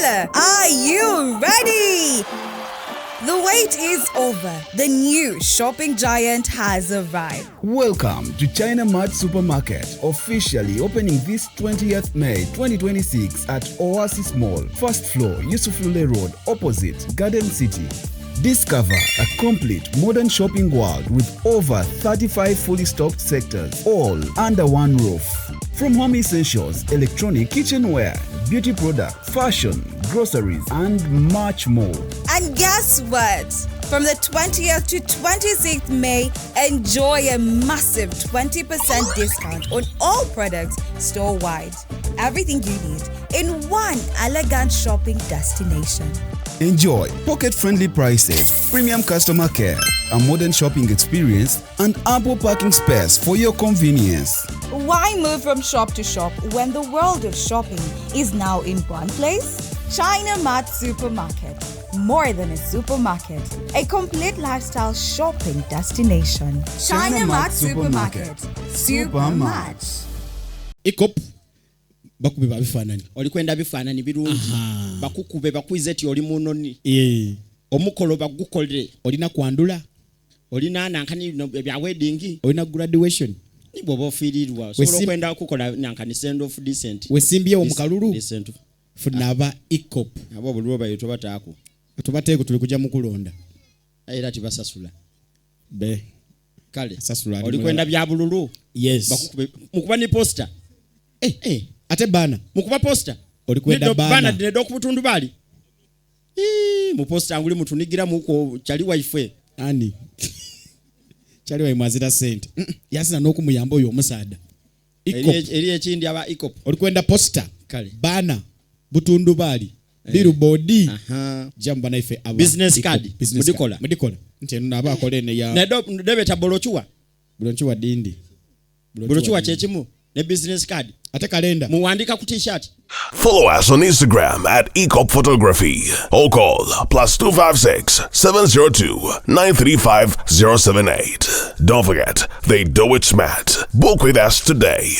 Stella, are you ready? The wait is over. The new shopping giant has arrived. Welcome to China Mart Supermarket, officially opening this 20th May 2026 at Oasis Mall, first floor, Yusuf Lule Road, opposite Garden City. Discover a complete modern shopping world with over 35 fully stocked sectors, all under one roof. From home essentials, electronic, kitchenware, beauty products, fashion, groceries, and much more. And guess what? From the 20th to 26th May, enjoy a massive 20% discount on all products store-wide. Everything you need in one elegant shopping destination. Enjoy pocket-friendly prices, premium customer care, a modern shopping experience, and ample parking space for your convenience. Why move from shop to shop when the world of shopping is now in one place? China Mart Supermarket. More than a supermarket, a complete lifestyle shopping destination. China Mart Supermarket. Super much. Ikop bakube babifanani olikwenda bifanani birungi bakukube bakwize ti oli munoni omukolo bagukolere olina kwandula olina nankani bya wedding olina graduation nibo bofirirwa so kwenda kukola nankani send of decent wesimbye omukalulu decent funaba ikop abo bulwo bayito batako tubateko tuli kujja mukulonda era tibasasula be kale sasula olikwenda bya bululu yes bakukube mukuba ni poster ate bana mukuba poster olikwenda bana dinedo kubutundu bali mu poster anguli mutunigira muko chali wife ani chali wa mwazira sente yasina nokumuyamba oyo omusada eri ekindi aba ikop olikwenda poster kale bana butundu bali billboard jamba na ife aba business card mudikola nteno naba akolene ya nedo debeta bolochuwa dindi bolochuwa chechimu ne business card ate kalenda muandika ku t-shirt. Follow us on Instagram at Ecop Photography or call +256 702 935 078. Don't forget, they do it smart. Book with us today.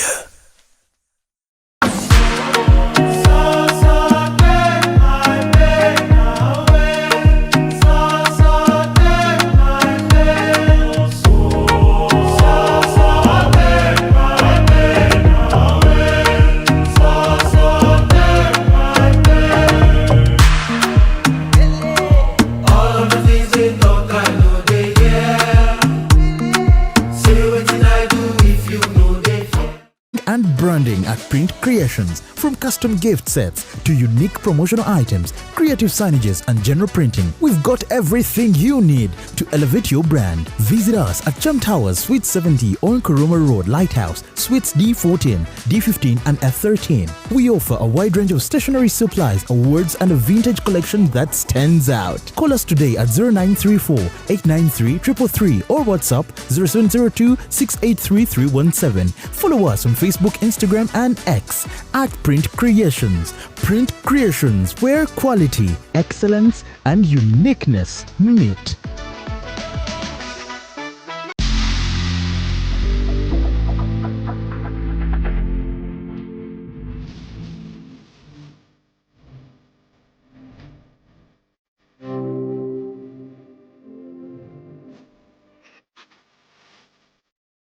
And branding at Print Creations. From custom gift sets to unique promotional items, creative signages and general printing, we've got everything you need to elevate your brand. Visit us at Chum Towers, Suite 70 on Kuruma Road, Lighthouse, Suites D14, D15 and F13. We offer a wide range of stationery supplies, awards and a vintage collection that stands out. Call us today at 0934 893 333 or WhatsApp 0702 683 317. Follow us on Facebook, Instagram and X at Print Creations. Print Creations, where quality, excellence and uniqueness meet.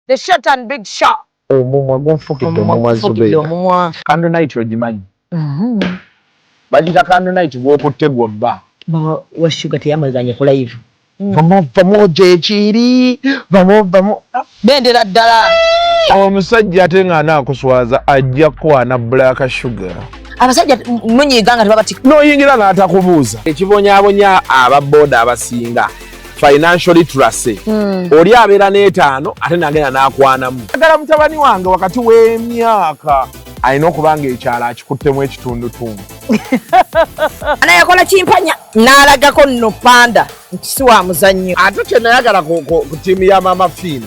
The short and big shot. Omumwa gonfukidde omumwa zubeera candle night ogimanyi bagita candle night bwokutte gwobba washuga teyamazanye ku live vamo gyekiri vamo bendera ddala omusajja ate nga anaakuswaza ajja kwana black sugar abasajja munyiga nga tebabati n'oyingira n'atakubuuza ekibonyaabonya ababooda abasinga financial literacy oli abeera n'etaano ate nagenda n'akwanamu agala mutabani wange wakati w'emyaka alina okuba nga ekyalo akikuttemu ekitundutundu anayakola kimpanya n'alagako nno panda nti si wa muzannyo ate kyenayagala ku ttiimu ya mama fiina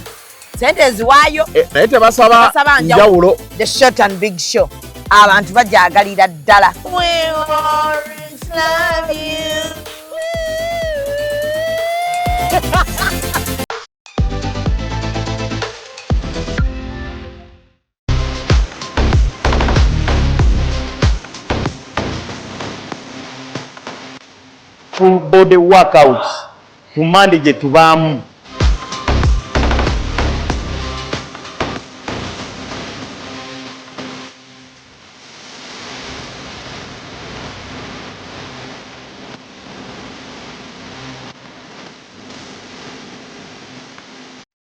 sente eziwaayo naye tebasaba njawulo the short and big show abantu bajagalira ddala full body workouts ku Monday gye tubaamu.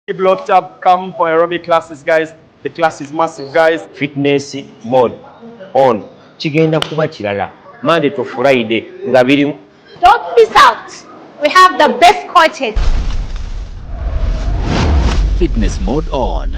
Keep locked up, come for aerobic classes, guys. The class is massive, guys. Fitness mode on. Kigenda kuba kirala. Monday to Friday nga birimu. Don't miss out. We have the best coaches. Fitness mode on.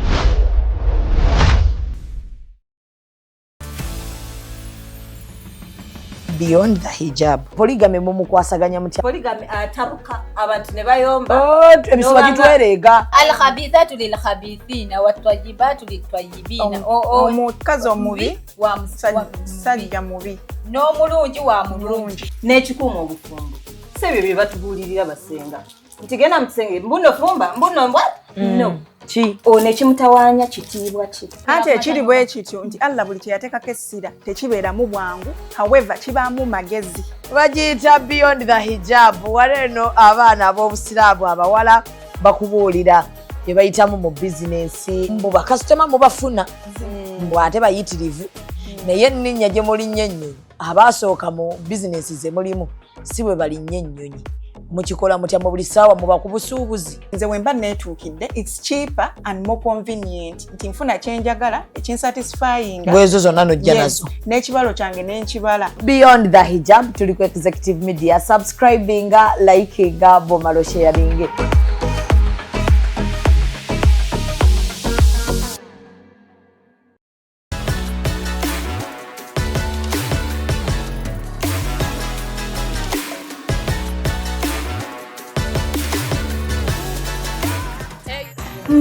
Beyond the hijab. Polygamy mumukwasaganya mutya. Polygamy atabuka abantu ne bayomba. Ebisiba kitwerega. Al-khabithatu lil-khabithina wat-tayyibatu lit-tayyibina. Omukazi omubi wa musajja mubi. N'omulungi wa mulungi. N'ekikuuma obufumbo. Sebyo bye batubuulirira basenga. Nti genda mutenge mbuno fumba mbuno mbwa? No. Ki one kimutawaanya kitiibwa ki. Ate ekiri bwe kityo nti Allah buli kyeyateekako essira tekibeeramu bwangu, however kibaamu magezi. bagiyita beyond the hijab. Waleno abaana ab'obusiraamu abawala bakubuulira bye bayitamu mu bizinensi. Mbu bakasitoma mubafuna mbu ate bayitirivu naye enninnya gye mulinnya ennyonyi abaasooka mu bizinensi ze mulimu si bwe balinnya ennyonyi. Mukikola mutya mu buli ssaawa muba ku busuubuzi. Nze bwe mba neetuukidde it's cheaper and more convenient nti nfuna kyenjagala ekinsatisfying bwezo zonna nojja nazo n'ekibalo kyange n'enkibala. Beyond the hijab tuli ku Executive Media. Subscribinga, likinga, bomalo sharinge.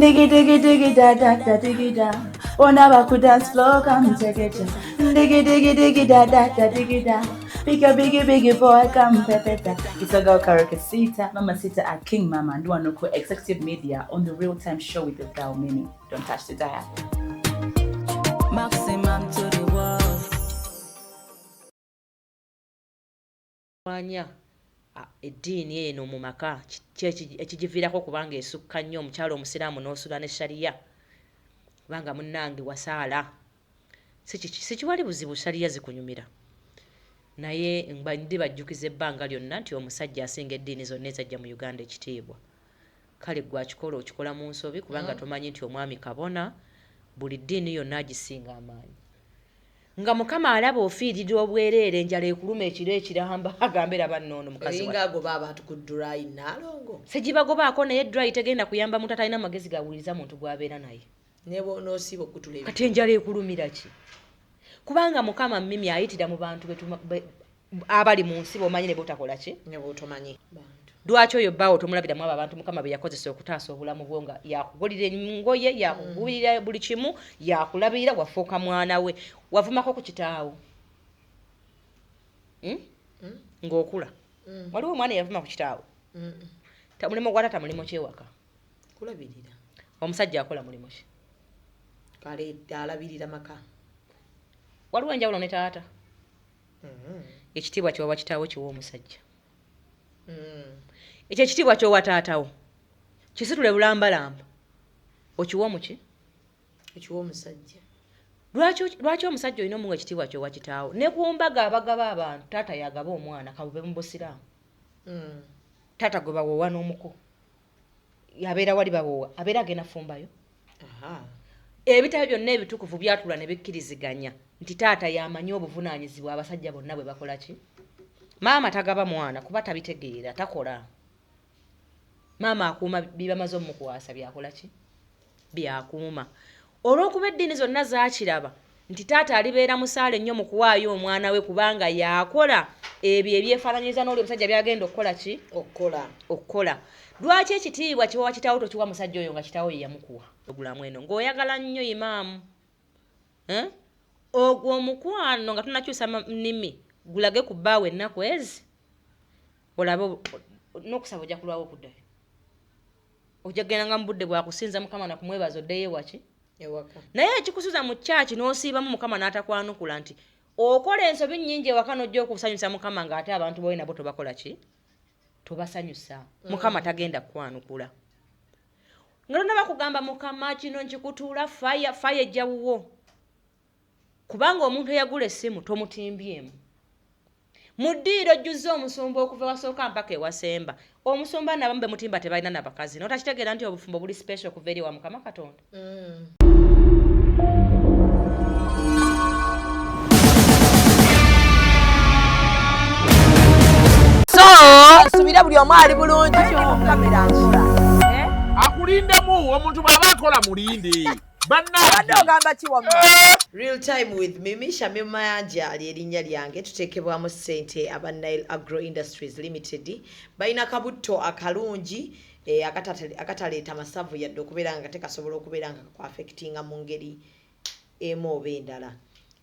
Diggy diggy diggy da da da diggy da. Ona baku dance floor come take it. Diggy diggy diggy da da da diggy da. Biggie boy come pepeta. It's a girl Karakasita, Mama Sita at King Mama and one local Executive Media on the Real Time Show with the girl Mini. Don't touch the dial. Maximum to the world. Wanya. Eddiini eno mu maka ekigiviirako kubanga esukka nnyo omukyalo omusiraamu n'osula ne shariya kubanga munnange wasaala sikiwali buzibu shariya zikunyumira naye ndi bajjukiza ebbanga lyonna nti omusajja asinga eddiini zonna ezajja mu Uganda ekitiibwa kale gwe akikola okikola mu nsobi kubanga tomanyi nti omwami kabona buli ddiini yonna agisinga amaanyi nga mukama alaba ofiiridde obwereere enjala ekuluma ekiro ekiramba agambera bannoono mukazi wa inga goba abantu ku dry nalongo segibagobaako naye dry tegenda kuyamba muntu atalina magezi gawuliriza muntu gwabeera naye nebo nosibo kutulebe kati enjala ekulumira ki kubanga mukama mimi ayitira mu bantu abali mu nsi bomanyi ne botakola ki ne botomanyi lwaki oyo bbaawo tomulabiramu abo abantu mukama be yakozesa okutaasa obulamu bwo nga yakugulira engoye yakugulira buli kimu yakulabirira wafuuka mwana we wavumako ku kitaawo ng'okula waliwo omwana yavuma ku kitaawo mulimu gwa taata mulimu kyewaka kulabirira omusajja akola mulimu ki kale alabirira maka waliwo enjawulo ne taata ekitiibwa kyoba kitaawo kiwa omusajja ekyo ekitiibwa kyowa taatawo kisitule bulambalamba okiwa muki ekiwa omusajja lwaki omusajja olina omuwa ekitiibwa kyowa kitaawo ne ku mbaga abagaba abantu taata yagaba omwana kabube mu busiraamu taata gwe bawoowa n'omuko abeera wali bawoowa abeera agenda fumbayo ebitabo byonna ebitukuvu byatula ne bikkiriziganya nti taata yamanyi obuvunaanyizibwa abasajja bonna bwe bakola ki maama tagaba mwana kuba tabitegeera takola maama akuuma bibamaze omukwasa byakola ki byakuuma olw'okuba eddiini zonna zaakiraba nti taata alibeera musaale nnyo mu kuwaayo omwana we kubanga yakola ebyo ebyefaananyiriza n'oli omusajja byagenda okukola ki okukola lwaki ekitiibwa kiwa kitaawo tokiwa musajja oyo nga kitaawo ye yamukuwa ogulamu eno ng'oyagala nnyo imaamu ogwo omukwano nga tunakyusa nnimi gulage ku bbaawe ennaku ezi olabe n'okusaba ojja kulwawo okuddayo ojja kugenda nga mu budde bwakusinza mukama nakumwebaza oddeyo ewaki naye ekikusuza mu kyaki n'osiibamu mukama n'atakwanukula nti okola ensobi nnyingi ewaka n'ojja okusanyusa mukama ng'ate abantu bowe nabo tobakola ki tobasanyusa mukama tagenda kwanukula ngalo bakugamba mukama kino nkikutuula fire ejjawuwo kubanga omuntu eyagula essimu tomutimbyemu muddiiro jjuza omusumba okuva wasooka mpaka ewasemba omusumba nabamu bemutimba tebalina nabakazi notakitegeera nti obufumbo buli special okuva eri wa mukama katonda nsubira buli omu ali bulungi kamera nkola akulindemu omuntu bw'aba akola mulinde badde ogamba ki wamma real time with mimi Shamim Mayanja lyerinnya lyange tuteekebwamu ssente aba Nile Agro Industries Limited balina kabutto akalungi akataleeta masavu yadde okubeera nga tekasobola okubeera nga kwaffectinga mu ngeri emu oba endala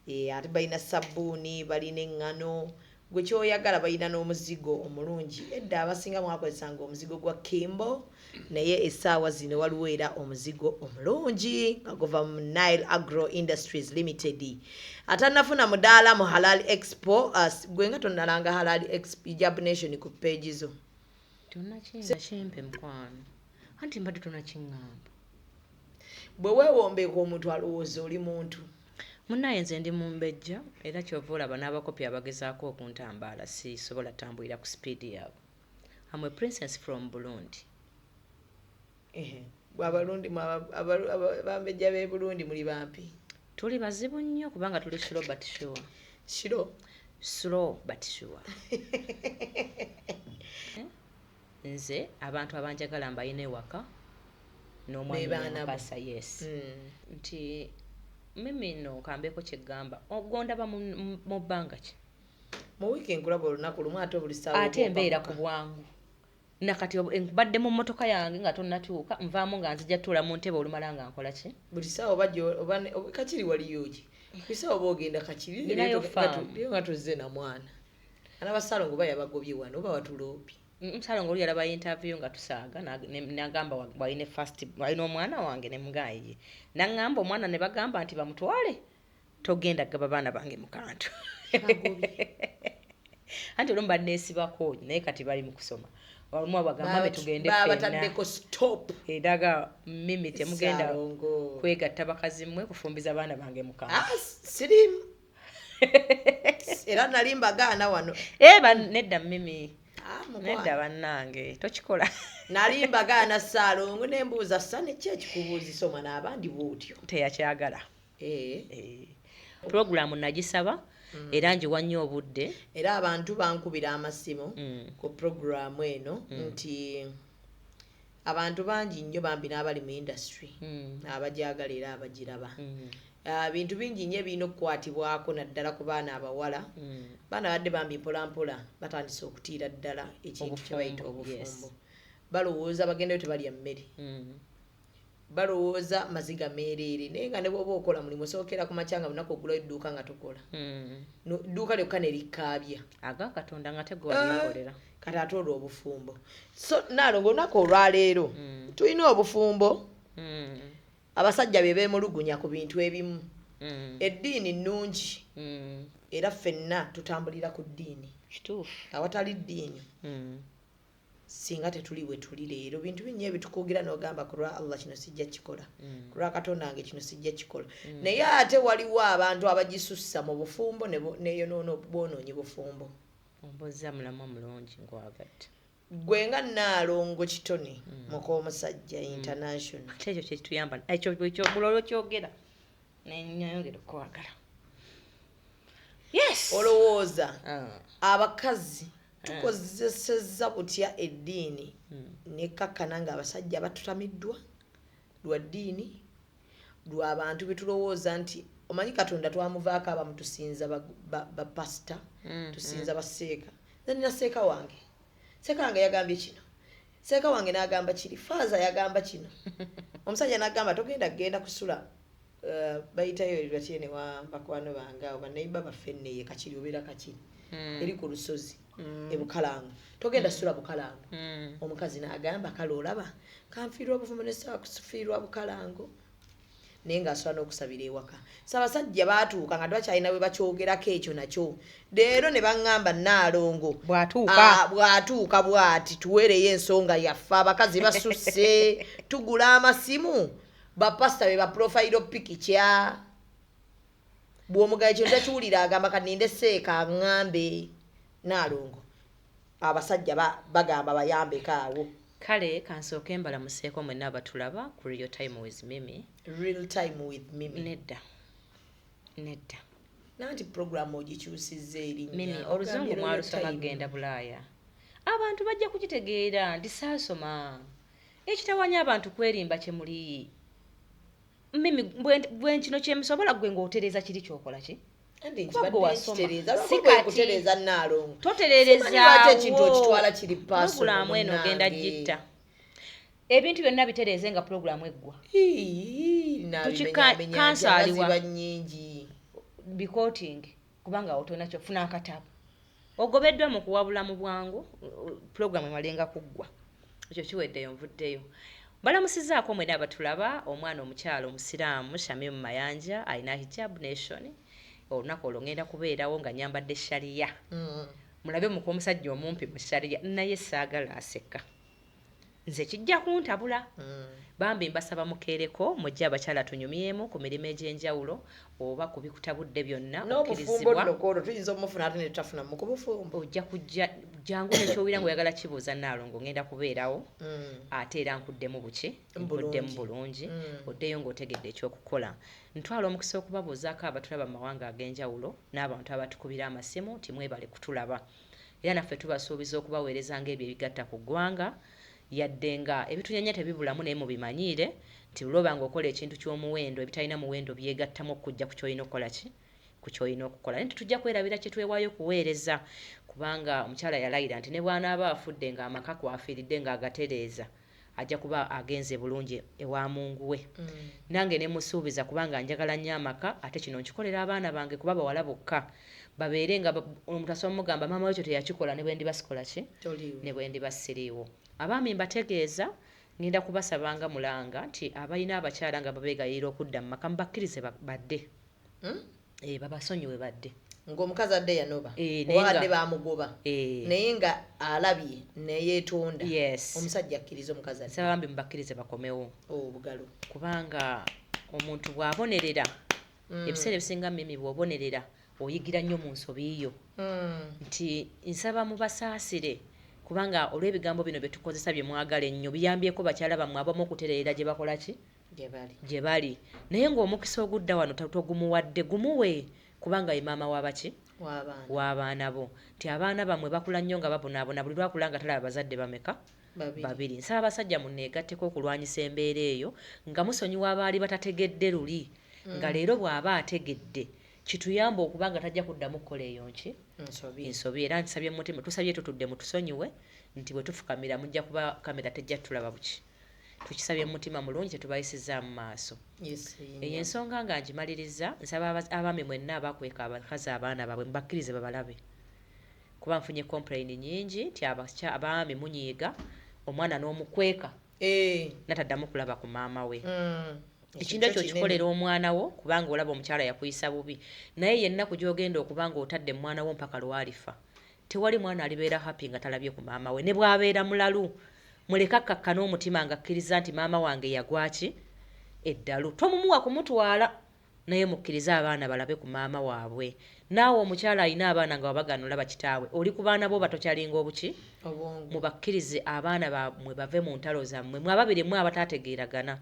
ate balina sabbuuni balina eŋŋano gwe kyoyagala balina n'omuzigo omulungi edda abasinga mwakozesanga omuzigo gwa Kimbo naye essaawa zino waliwo era omuzigo omulungi nga guva mu Nile Agro Industries Limited ate nafuna mudaala mu Halal Expo gwe nga tonnalanga Halal Expo Hijab Nation ku page zo tonakimpe mukwano anti mbadde tonakiŋŋamba bwe weewombeeka omuntu alowooza oli muntu munaye nze ndi mumbejja era kyova olaba n'abakopi abagezaako okuntambaala sisobola tambulira ku sipiidi yaabwe I'm a princess from Burundi bwabalundi bambejja b'e Burundi muli bampi tuli bazibu nnyo kubanga tuli slow but sure nze abantu abanjagala mbayina ewaka n'omwana mpasa yes nti mimi no kambeeko kyegamba ogondaba mu bbanga ki mu wiiki enkulaba olunaku lumu ate buli ssaawa ate embeera ku bwangu nakati mbadde mu mmotoka yange nga tonnatuuka nvaamu nga nzija tuula mu ntebe olumala nga nkola ki buli ssaawa oba kakiri waliyoki buli ssaawa oba ogenda kakiri nga tuzze na mwana anabasalongo bayabagobye wano oba watuloopi musalongo oli yalaba interview nga tusaaga nagamba walina first walina omwana wange ne mugaye nangamba omwana ne bagamba nti bamutwale togenda gaba baana bange mu kantu anti olumba neesibako naye kati bali mu kusoma olumu abagamba tugende bataddeko stop edaga mimi temugenda kwegatta bakazi mmwe kufumbiza baana bange mu kantu sirimu era nali mbagaana wano nedda mimi nedda bannange tokikola nali mbagaana Ssaalongo nembuuza sane ki ekikubuuzisa omwana abandi bwotyo teyakyagala puroguramu nagisaba era njiwa nnyo obudde era abantu bankubira amasimu ku puroguramu eno nti abantu bangi nnyo bambi n'abali mu industry abajagala era abagiraba bintu bingi nnyo ebirina okukwatibwako naddala ku baana abawala baana badde bambi mpolampola batandise okutiira ddala ekintu kyebayita obufumbo balowooza bagendayo tebalya mmere balowooza maziga meereere naye nga ne bwoba okola mulimu osookera ku makya nga lunaku ogulayo edduuka nga tokola dduuka lyokka ne likkaabya aga katonda nga tegwalikolera kati ate olwo obufumbo so Naalongo olunaku olwaleero tulina obufumbo abasajja be beemulugunya ku bintu ebimu eddiini nnungi era ffenna tutambulira ku ddiini kituufu awatali ddiini singa tetuli bwe tuli leero bintu bingi ebitukugira n'ogamba ku lwa Allah kino sijja kikola ku lwa Katonda wange kino sijja kikola naye ate waliwo abantu abagisussa mu bufumbo neyonoona bwonoonyi bufumbo omboza mulamu omulungi ngwagadde gwe nga Naalongo kitone muk'omusajja international ekyo kyekituyamba ekyo mulolo kyogera nenyayongera okwagala yes olowooza abakazi tukozesezza butya eddiini nekkakkana nga abasajja batutamiddwa lwa ddiini lwa bantu betulowooza nti omanyi Katonda twamuvaako abamu tusinza bapasita tusinza baseeka nina seeka wange seeka wange yagambye kino seeka wange n'agamba kiri faaza yagamba kino omusajja n'agamba togenda kusula bayitayo batyene wa bakwano bange awo bannayiba baffe nneeye kakiri obeera kakiri eri ku lusozi ebukalanga togenda sula bukalango omukazi n'agamba kale olaba kanfiirwa obuvumu nesaa kufiirwa bukalango naye ng'asobola n'okusabira ewaka Ssaabasajja baatuuka nga tebakyalina bwe bakyogerako ekyo nakyo leero ne baŋŋamba Nnaalongo bw'atuuka bw'ati tuweereyo ensonga yaffe abakazi basusse tugula amasimu bapasita be baprofayiro pikicya bw'omugayo kyo takiwulira agamba kaninde seeka aŋŋambe Nnaalongo abasajja bagamba bayambeko awo kale kansooke mbalamuseeko mwenna abatulaba ku real time with Mimi nedda nanti programu ogikyusizza erinnya Mimi oluzungu mwalusoma genda Bulaaya abantu bajja kugitegeera ndi saasoma ekitawanya abantu kwerimba kye muli Mimi bwe kino kye musobola gwe ng'otereza kiri kyokola ki kutereza Nnaalongo toterereza ekintu okitwala kiri puroguramu eno ogenda gitta ebintu byonna bitereeze nga puroguramu eggwa tukikansaaliwa bikoting kubanga otona kyofuna akatabo ogobeddwa mu kuwabula mu bwangu puroguramu emalenga kuggwa ekyo kiweddeyo nvuddeyo balamusizaako mwena abatulaba omwana omukyalo omusiraamu Shamim Mayanja alina hijab nation olunaku olwo ngenda kubeerawo nga nyambadde shaliya mulabe muku omusajja omumpi mu shaliya naye saagala aseka nze kijja kuntabula bambi mbasaba mukeereko mujja abakyala tunyumyemu ku mirimu egy'enjawulo oba kubikutabudde byonna okkirizibwa tuyinza omufuna ate ne tutafuna mu kubufumbo ojja kujja jangu nekyowira ng'oyagala kibuuza Nnaalongo ngenda kubeerawo ate era nkuddemu buki nkuddemu bulungi oddeyo ng'otegedde ekyokukola ntwala omukisa okubabuuzaako abatulaba mu mawanga ag'enjawulo n'abantu abatukubira amasimu timwebale kutulaba era naffe tubasuubiza okubaweereza ng'ebyo ebigatta ku ggwanga yadde nga ebitunyanya tebibulamu naye mubimanyiire nti luloba ng'okola ekintu ky'omuwendo ebitalina muwendo byegattamu okujja ku kyolina okukola ki ku kyolina okukola naye tujja kwerabira kye twewaayo kuweereza kubanga omukyala yalayira nti ne bw'anaaba afudde ng'amaka kwafiiridde ng'agatereeza ajja kuba agenze bulungi ewa Mungu we nange ne musuubiza kubanga njagala nnyo amaka ate kino nkikolera abaana bange kuba bawala bokka babeere nga omuntu asobola mugamba maama we ekyo teyakikola ne bwe ndiba sikola ki ne bwe ndiba siriiwo abaami mbategeeza ngenda kubasabanga mulanga nti abalina abakyala nga babeegayirira okudda mu maka mubakkirize badde babasonyiwe badde ng'omukazi adde yanoba obadde bamugoba naye nga alabye neyeetonda omusajja akkiriza omukazi adde sabambi mubakkirize bakomewo obugalo kubanga omuntu bw'abonerera ebiseera ebisinga Mimi bw'obonerera oyigira nnyo mu nsobi yo nti nsaba mubasaasire kubanga olw'ebigambo bino bye tukozesa bye mwagala ennyo biyambyeko bakyala bammwe abamu okutereera gye bakola ki gye bali naye ng'omukisa ogudda wano togumuwadde gumuwe kubanga ye maama w'abaki w'abaana bo nti abaana bammwe bakula nnyo nga babonaabona buli lwakula nga talaba bazadde bameka babiri nsaba abasajja munneegatteko okulwanyisa embeera eyo nga musonyiwa abaali batategedde luli nga leero bw'aba ategedde kituyamba okuba nga tajja kuddamu kukola eyo nki ensobi era nsabye mutima tusabye tutudde mutusonyiwe nti bwe tufukamira mujja kuba kamera tejja tulaba buki tukisabye mutima mulungi tetubayisizza mu maaso eyo ensonga nga ngimaliriza nsaba abaami mwenna abakweka abakazi abaana baabwe mubakkirize babalabe kuba nfunye complain nyingi nti abaami munyiiga omwana n'omukweka nataddamu kulaba ku maama we ekintu ekyo kikolera omwana wo kubanga olaba omukyala yakuyisa bubi naye yenna kujogenda okuba nga otadde mwana wo mpaka lwalifa tewali mwana alibeera happy nga talabye ku maama we ne bw'abeera mulalu muleka akkakka n'omutima nga akkiriza nti maama wange yagwaki eddalu tomumuwa kumutwala naye mukkiriza abaana balabe ku maama waabwe naawe omukyala alina abaana nga wabagana olaba kitaawe oli ku baana bo batokyalinga obuki mubakkirize abaana bammwe bave mu ntalo zammwe mwe ababiri mwe abataategeeragana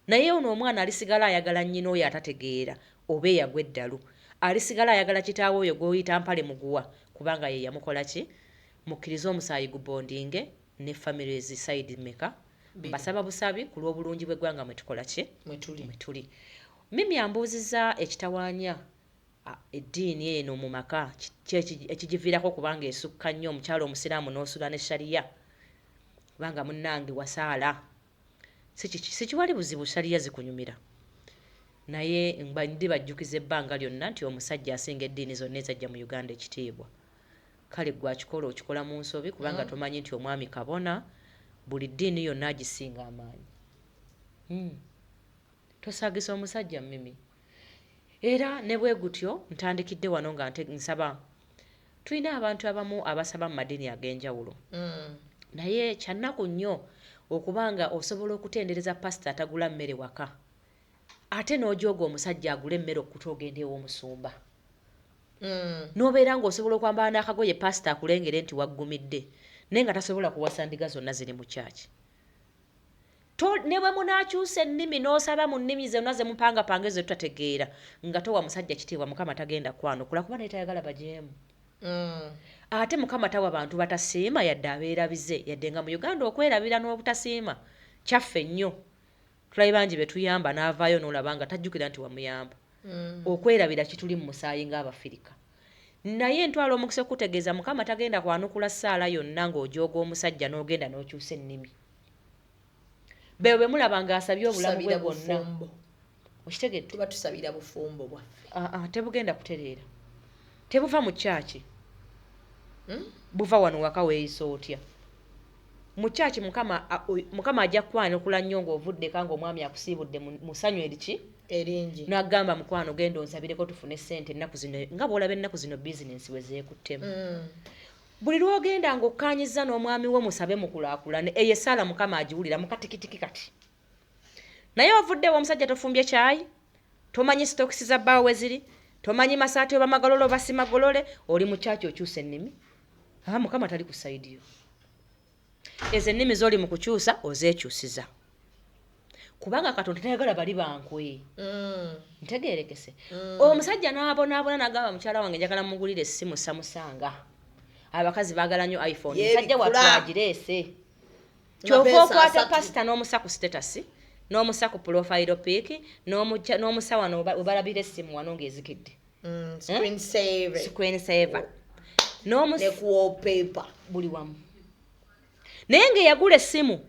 naye ono omwana alisigala ayagala nnyina oyo atategeera oba eyagwa eddalu alisigala ayagala kitaawe oyo gw'oyita mpale muguwa kubanga ye yamukola ki mukkirize omusaayi gubondinge ne families side meka mbasaba busabi ku lw'obulungi bw'eggwanga mwe tukola ki mwe tuli Mimi ambuuzizza ekitawaanya eddiini eno mu maka ekigiviirako kubanga esukka nnyo omukyalo omusiraamu n'osula ne shaliya kubanga munnange wasaala sikiwali buzibu shaliya zikunyumira naye ndi bajjukiza ebbanga lyonna nti omusajja asinga eddiini zonna ezajja mu Uganda ekitiibwa kale gwakikola okikola mu nsobi kubanga tomanyi nti omwami kabona buli ddiini yonna agisinga amaanyi Tosaagisa omusajja Mimi. Era ne bwe gutyo ntandikidde wano nga nsaba. Tulina abantu abamu abasaba mu madini ag'enjawulo. Naye kyannaku nnyo okubanga osobola okutendereza pasita atagula mmere waka. Ate n'ojooga omusajja agula emmere okuta ogende ew'omusumba. N'obeera ng'osobola okwambala n'akagoye pasita akulengere nti waggumidde naye nga tasobola kuwasa ndiga zonna ziri mu kyaki. Ne bwe munaakyusa ennimi n'osaba mu nnimi zonna ze mupangapanga ezo tutategeera nga towa musajja kitiibwa Mukama tagenda kwanukula kuba naye tayagala bajeemu. Ate Mukama tawa abantu batasiima yadde abeerabize yadde nga mu Uganda okwerabira n'obutasiima kyaffe nnyo. Tulabe bangi be tuyamba n'avaayo n'olaba nga tajjukira nti wamuyamba. Okwerabira kituli mu musaayi ng'Abafirika. Naye ntwala omukisa okutegeeza Mukama tagenda kwanukula ssaala yonna ng'ojooga omusajja n'ogenda n'okyusa ennimi. Bewe bwe mulaba ng'asabye obulamu bwe bwonna. Okitegedde? Tuba tusabira bufumbo bwaffe. Tebugenda kutereera. Tebuva mu kyaki. Buva wano waka weeyisa otya. Mu kyaki Mukama ajja kukwanukula nnyo ng'ovudde kanga omwami akusiibudde mu ssanyu eriki? Eringi. N'agamba mukwano genda onsabireko tufune ssente ennaku zino nga bw'olaba ennaku zino bizinensi we zeekuttemu. Buli lw'ogenda ng'okkaanyizza n'omwami we musabe mukulaakulane eyo essaala Mukama agiwulira mu katikitiki kati. Naye ovuddewo omusajja tofumbye kyayi, tomanyi sitokisi za bbaawo we ziri, tomanyi masaati oba magalolo oba si magolole, oli mu kyaki okyusa ennimi. Mukama tali ku sayidi yo. Ezo ennimi z'oli mu kukyusa ozeekyusiza. Kubanga Katonda tayagala bali bankwe. Ntegeerekese. Omusajja n'abonaabona n'agamba mukyala wange njagala mugulire essimu Samusanga. Abakazi baagala nnyo iPhone. Musajja watwagireese. Kyova okwata pasita n'omusa ku status, n'omusa ku profile pic, n'omusa wano obalabira essimu wano ng'ezikidde. Screen saver. Ne wallpaper. Buli wamu. Naye ng'eyagula essimu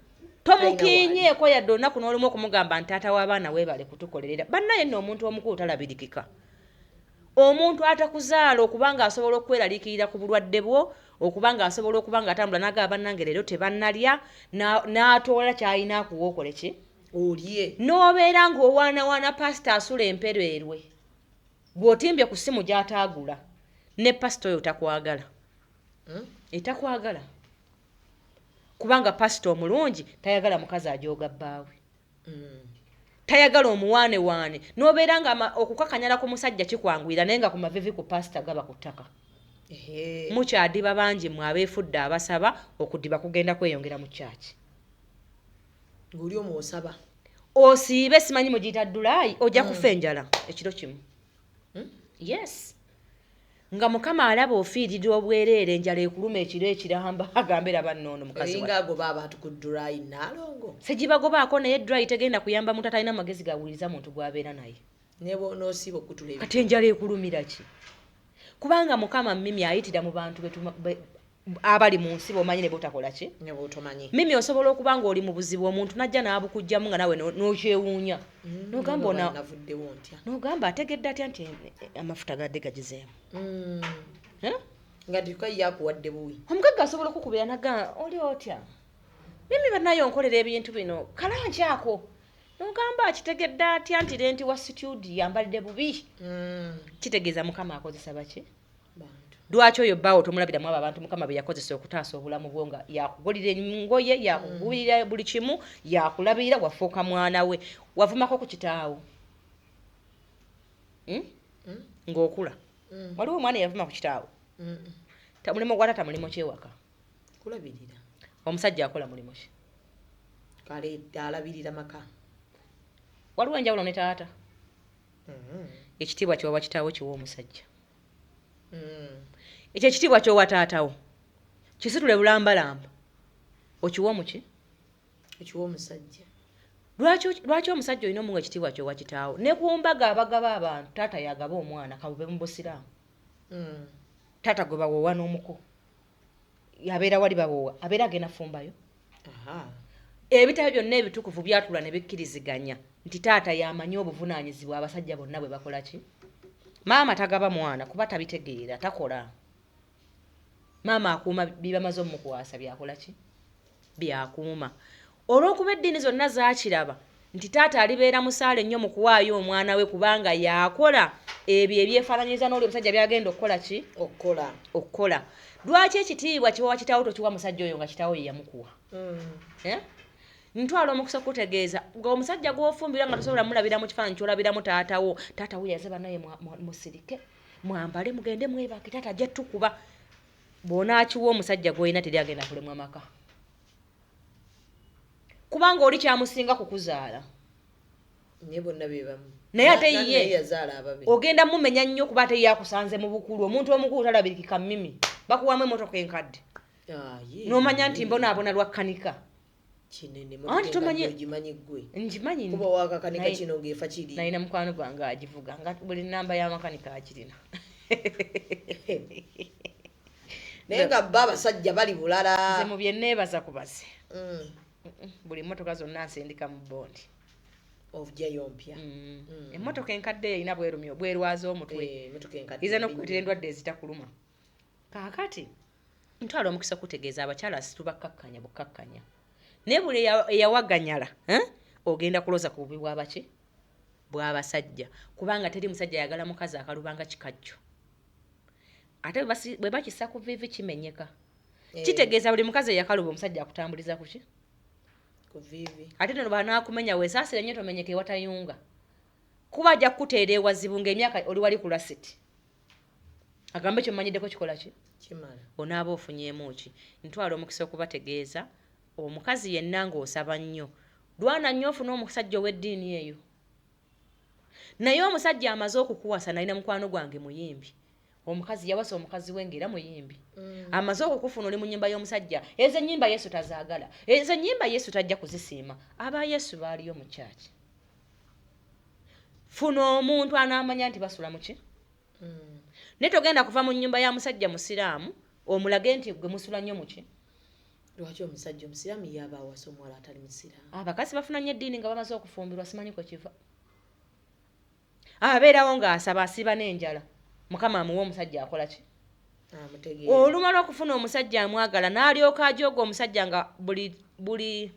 tomukiinyeeko yadde olunaku n'olumu okumugamba nti taata w'abaana weebale kutukolerera. Bannaye nno omuntu omukulu talabirikika. Omuntu atakuzaala okubanga asobola okweraliikirira ku bulwadde bwo, okubanga asobola okubanga atambula n'agaba bannange leero tebannalya, n'atoola ky'alina akuwa okole ki? Olye. N'obeera ng'owaanawaana pasita asula empereerwe. Bw'otimbye ku ssimu gy'ataagula, ne pasita oyo takwagala. Etakwagala. Kubanga pasita omulungi tayagala mukazi ajooga bbaawe. Tayagala omuwaane waane. N'obeera nga okukakanyala ku musajja kikwanguyira naye nga ku mavivi ku pasita gaba ku ttaka. Mukyadiba bangi mwe abeefudde abasaba okudiba kugenda kweyongera mu kyaki. Ng'oli omwo osaba. Osiibe simanyi mugiyita Dulaayi ojja kufa enjala ekiro kimu. Yes. Nga Mukama alaba ofiiririra obwereere enjala ekuluma ekiro ekiramba agambera bannoono mukazi wa. Eringa agoba abantu ku Dulaayi Naalongo. Segibagobaako naye Dulaayi tegenda kuyamba muntu atalina magezi gawuliriza muntu gw'abeera naye. Ne bw'onoosiba okutula kati enjala ekulumira ki? Kubanga Mukama Mimi ayitira mu bantu abali mu nsi b'omanyi ne b'otakola ki? Ne b'otomanyi. Mimi osobola okuba ng'oli mu buzibu omuntu n'ajja n'abukujjamu nga nawe n'okyewuunya. N'ogamba ategedde atya nti amafuta gadde gagizeemu. Nga tikaye akuwadde buwi. Omugagga asobola okukubira n'agamba oli otya? Mimi bannayo onkolera ebintu bino kalankyako. N'ogamba akitegedde atya nti lenti wa situdi yambalidde bubi. Kitegeeza Mukama akozesa baki? Lwaki oyo bbaawo tomulabiramu abo abantu Mukama be yakozesa okutaasa obulamu bwo nga yakugulira engoye, yakugulira buli kimu, yakulabirira wafuuka mwana we. Wavumako ku kitaawo. Ng'okula. Waliwo omwana yavuma ku kitaawo. Mulimo gwa taata mulimo kyewaka. Kulabirira. Omusajja akola mulimo ki? Kale alabirira maka. Waliwo enjawulo ne taata. Ekitiibwa ky'owa kitaawo kiwa omusajja. Ekyo ekitiibwa ky'owa taatawo kisitule bulambalamba okiwa muki? Ekiwa omusajja. Lwaki omusajja olina omuwa ekitiibwa ky'owa kitaawo ne ku mbaga abagaba abantu taata yagaba omwana kabube mu busiraamu. Taata gwe bawoowa n'omuko yabeera wali bawoowa abeera agenda fumbayo. Ebitabo byonna ebitukuvu byatula ne bikkiriziganya nti taata yamanyi obuvunaanyizibwa abasajja bonna bwe bakola ki? Maama tagaba mwana kuba tabitegeera takola. Maama akuuma bibamaze omukwasa byakola ki? Byakuuma. Olw'okuba eddiini zonna zaakiraba nti taata alibeera musaale nnyo mu kuwaayo omwana we kubanga yakola ebyo ebyefaananyiza n'oli omusajja byagenda okukola ki okukola lwaki ekitiibwa kiwa kitaawo tokiwa musajja oyo nga kitaawo ye yamukuwa ntwala omukisa okutegeeza ng'omusajja gw'ofumbira nga tosobola mulabira mu kifaananyi ky'olabiramu taatawo yaziba naye musirike mwambale mugende mwebake taata ajja tukuba bw'onaakiwa omusajja gw'olina teri agenda kulemwa maka kubanga oli kyamusinga kukuzaala naye ate ye ogenda mumenya nnyo kuba ate yakusanze mu bukulu omuntu omukulu talabirikika mimi bakuwamu emmotoka enkadde n'omanya nti mbonaabona lwa kkanika anti tomanyi ngimanyi nalina mukwano gwange agivuga nga buli namba y'amakanika akirina naye nga bba abasajja bali bulala nze mu bye neebaza kubaze buli mmotoka zonna nsindika mu bondi ovujayo mpya emmotoka enkadde erina bwerumyo bwerwaza omutwe iza n'okukutira endwadde ezitakuluma kaakati ntwala omukisa okutegeeza abakyala situbakkakkanya bukkakkanya naye buli eyawaganyala ogenda kuloza ku bubi bwabaki bw'abasajja kubanga teri musajja ayagala mukazi akalubanga kikajjo ate bwe bakisa ku vivi kimenyeka kitegeeza buli mukazi eyakaluba omusajja akutambuliza kuki ate nno banaakumenya weesaasire nnyo tomenyeka ewatayunga kuba ajja kukuteera ewazibu ng'emyaka oli wali ku lasiti agambe kyomanyiddeko kikola ki onaaba ofunyeemu ki ntwala omukisa okubategeeza omukazi yenna ng'osaba nnyo lwana nnyo ofuna omusajja ow'eddiini eyo naye omusajja amaze okukuwasa nalina mukwano gwange muyimbi omukazi yawasa omukazi we ng'era muyimbi amaze okukufuna oli mu nnyimba y'omusajja ezo ennyimba yesu tazaagala ezo ennyimba yesu tajja kuzisiima aba yesu baaliyo mu kyaki funa omuntu anaamanya nti basula muki naye togenda kuva mu nnyumba ya musajja musiraamu omulage nti gwe musula nnyo muki lwaki omusajja omusiraamu yaba awasa omuwala atali musiraamu abakazi bafuna nnyo eddiini nga bamaze okufumbirwa simanyi kwe kiva abeerawo ng'asaba asiba n'enjala mukama amuwa omusajja akola ki olumala okufuna omusajja amwagala n'alyoka ajooga omusajja nga buli